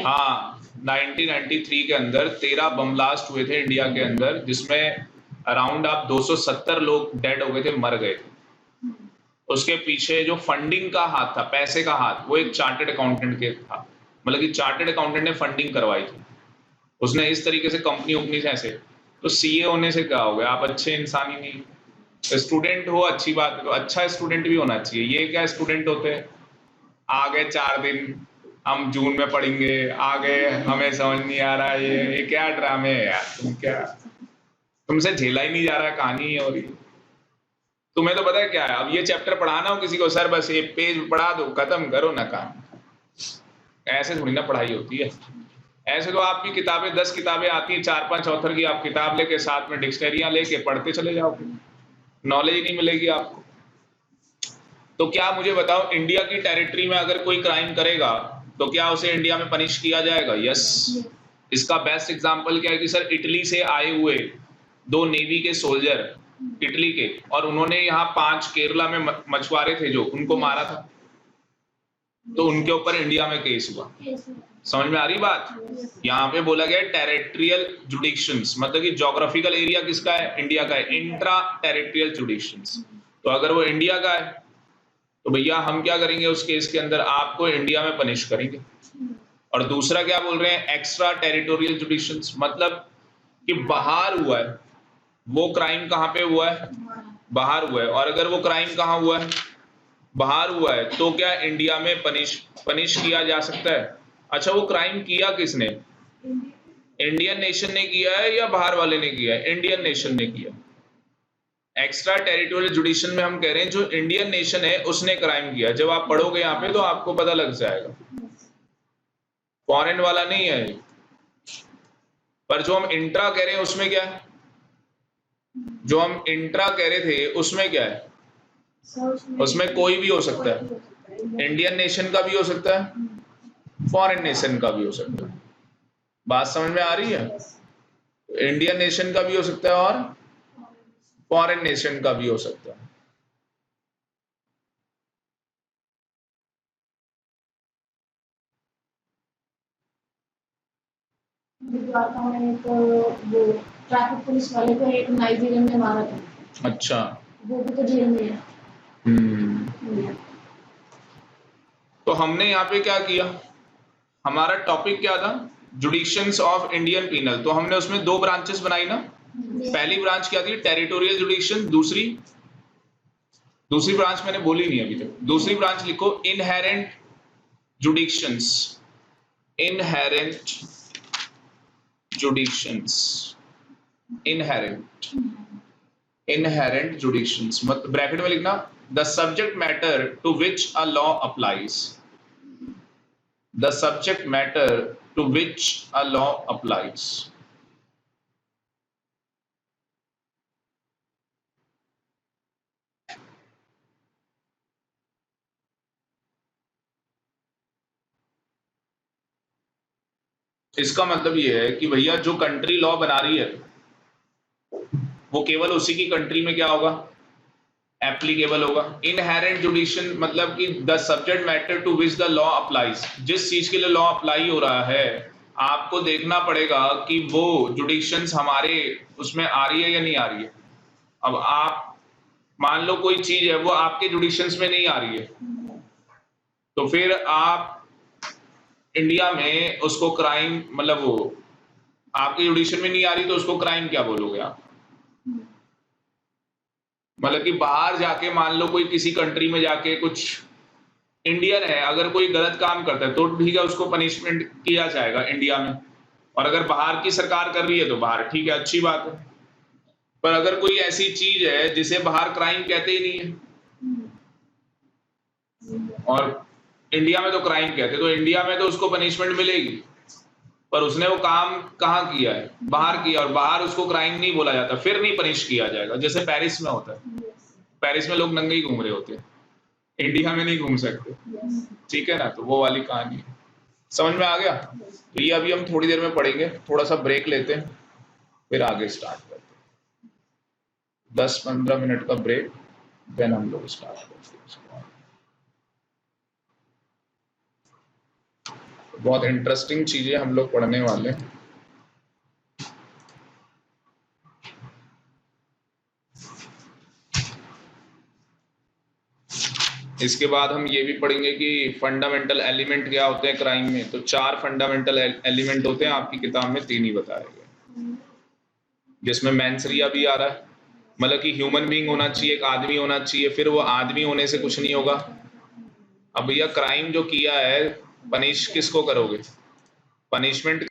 हाँ 1993 के अंदर 13 बम ब्लास्ट हुए थे इंडिया के अंदर, जिसमें अराउंड आप 270 लोग डेड हो गए थे, मर गए थे। उसके पीछे जो फंडिंग का हाथ था, पैसे का हाथ, वो एक चार्टर्ड अकाउंटेंट के था। मतलब कि चार्टर्ड अकाउंटेंट ने फंडिंग करवाई थी। उसने इस तरीके से कंपनी से ऐसे, तो सीए होने से क्या हो गया, आप अच्छे इंसान ही नहीं। स्टूडेंट हो अच्छी बात है, तो अच्छा स्टूडेंट भी होना चाहिए। ये क्या स्टूडेंट होते हैं, आ गए 4 दिन, हम जून में पढ़ेंगे, आ गए हमें समझ नहीं आ रहा, ये क्या ड्रामे है यार, तुमसे झेला ही नहीं जा रहा, कहानी और तुम्हें तो पता है क्या है। अब ये चैप्टर पढ़ाना हो किसी को, सर बस ये पेज पढ़ा दो, खत्म करो ना काम। ऐसे थोड़ी ना पढ़ाई होती है। ऐसे तो आपकी किताबें 10 किताबें आती हैं, 4-5 ऑथर की, आप किताब लेके साथ में डिक्शनरियां लेके पढ़ते चले जाओगे, नॉलेज ही नहीं मिलेगी आपको। तो क्या मुझे बताओ, इंडिया की टेरिटरी में अगर कोई क्राइम करेगा तो क्या उसे इंडिया में पनिश किया जाएगा? यस। इसका बेस्ट एग्जांपल क्या है कि सर इटली से आए हुए 2 नेवी के सोल्जर इटली के, और उन्होंने यहाँ 5 केरला में मछुआरे थे जो, उनको मारा था, तो उनके ऊपर इंडिया में केस हुआ। समझ में आ रही बात? यहाँ पे बोला गया टेरिटोरियल जुडिक्शंस, मतलब कि ज्योग्राफिकल एरिया किसका है? इंडिया का है। इंट्रा टेरिटोरियल जुडिक्शंस, तो अगर वो इंडिया का है तो भैया हम क्या करेंगे उस केस के अंदर, आपको इंडिया में पनिश करेंगे। और दूसरा क्या बोल रहे हैं, एक्स्ट्रा टेरिटोरियल जुडिक्शंस, मतलब कि बाहर हुआ है वो क्राइम, कहाँ पे हुआ है? बाहर हुआ है। और अगर वो क्राइम कहाँ हुआ है? बाहर हुआ है, तो क्या इंडिया में पनिश किया जा सकता है? अच्छा, वो क्राइम किया किसने? इंडियन नेशन ने किया है या बाहर वाले ने किया है? इंडियन नेशन ने किया। एक्स्ट्रा टेरिटोरियल जुडिशन में हम कह रहे हैं जो इंडियन नेशन है उसने क्राइम किया। जब आप पढ़ोगे यहाँ पे तो आपको पता लग जाएगा, फॉरेन वाला नहीं है। पर जो हम इंट्रा कह रहे हैं उसमें क्या है? जो हम इंट्रा कह रहे थे उसमें क्या है? उसमें कोई भी हो सकता है, इंडियन नेशन का भी हो सकता है, फॉरेन नेशन का भी हो सकता है। बात समझ में आ रही है? इंडियन नेशन का भी हो सकता है और फॉरेन नेशन का भी हो सकता है। द्वारका में एक वो ट्रैफिक पुलिस वाले को एक नाइजीरियन ने मारा था। अच्छा, वो भी तो जेल में है। तो हमने यहाँ पे क्या किया, हमारा टॉपिक क्या था? जुडिक्शंस ऑफ इंडियन पीनल। तो हमने उसमें 2 ब्रांचेस बनाई ना। पहली ब्रांच क्या थी? टेरिटोरियल जुडिक्शन। दूसरी ब्रांच मैंने बोली नहीं अभी तक। दूसरी ब्रांच लिखो inherent jurisdictions. Inherent jurisdictions, inherent jurisdictions, मतलब ब्रैकेट में लिखना the subject matter to which a law applies. The subject matter to which a law applies. इसका मतलब ये है कि भैया जो कंट्री लॉ बना रही है वो केवल उसी की कंट्री में क्या होगा? एप्लीकेबल होगा। इनहेरेंट जुडिक्शन मतलब कि the subject matter to which the law applies. जिस चीज के लिए लॉ अप्लाई हो रहा है आपको देखना पड़ेगा कि वो जुडिक्शंस हमारे उसमें आ रही है या नहीं आ रही है। अब आप मान लो कोई चीज है वो आपके जुडिक्शंस में नहीं आ रही है, तो फिर आप इंडिया में उसको क्राइम, मतलब वो आपके जुडिशन में नहीं आ रही तो उसको क्राइम क्या बोलोगे आप? मतलब कि बाहर जाके मान लो कोई किसी कंट्री में जाके कुछ इंडियन है अगर कोई गलत काम करता है तो ठीक है, उसको पनिशमेंट किया जाएगा इंडिया में। और अगर बाहर की सरकार कर रही है तो बाहर ठीक है, अच्छी बात है। पर अगर कोई ऐसी चीज है जिसे बाहर क्राइम कहते ही नहीं है और इंडिया में तो क्राइम कहते, तो इंडिया में तो उसको पनिशमेंट मिलेगी, पर उसने वो काम कहाँ किया है? बाहर किया, और बाहर उसको क्राइम नहीं बोला जाता, फिर नहीं पनिश किया जाएगा। जैसे पेरिस में होता है, पेरिस में लोग नंगे ही घूम रहे होते हैं, इंडिया में नहीं घूम सकते, Yes. ठीक है ना। तो वो वाली कहानी है। समझ में आ गया। तो ये अभी हम थोड़ी देर में पढ़ेंगे, थोड़ा सा ब्रेक लेते हैं फिर आगे स्टार्ट करते हैं। 10-15 मिनट का ब्रेक, देन हम लोग स्टार्ट करते हैं इसको। बहुत इंटरेस्टिंग चीजें हम लोग पढ़ने वाले हैं। इसके बाद हम ये भी पढ़ेंगे कि फंडामेंटल एलिमेंट क्या होते हैं क्राइम में। तो 4 फंडामेंटल एलिमेंट होते हैं, आपकी किताब में 3 ही बताए गए, जिसमें मैंसरिया भी आ रहा है, मतलब कि ह्यूमन बीइंग होना चाहिए, एक आदमी होना चाहिए। फिर वो आदमी होने से कुछ नहीं होगा। अब भैया क्राइम जो किया है, पनिश किसको करोगे? पनिशमेंट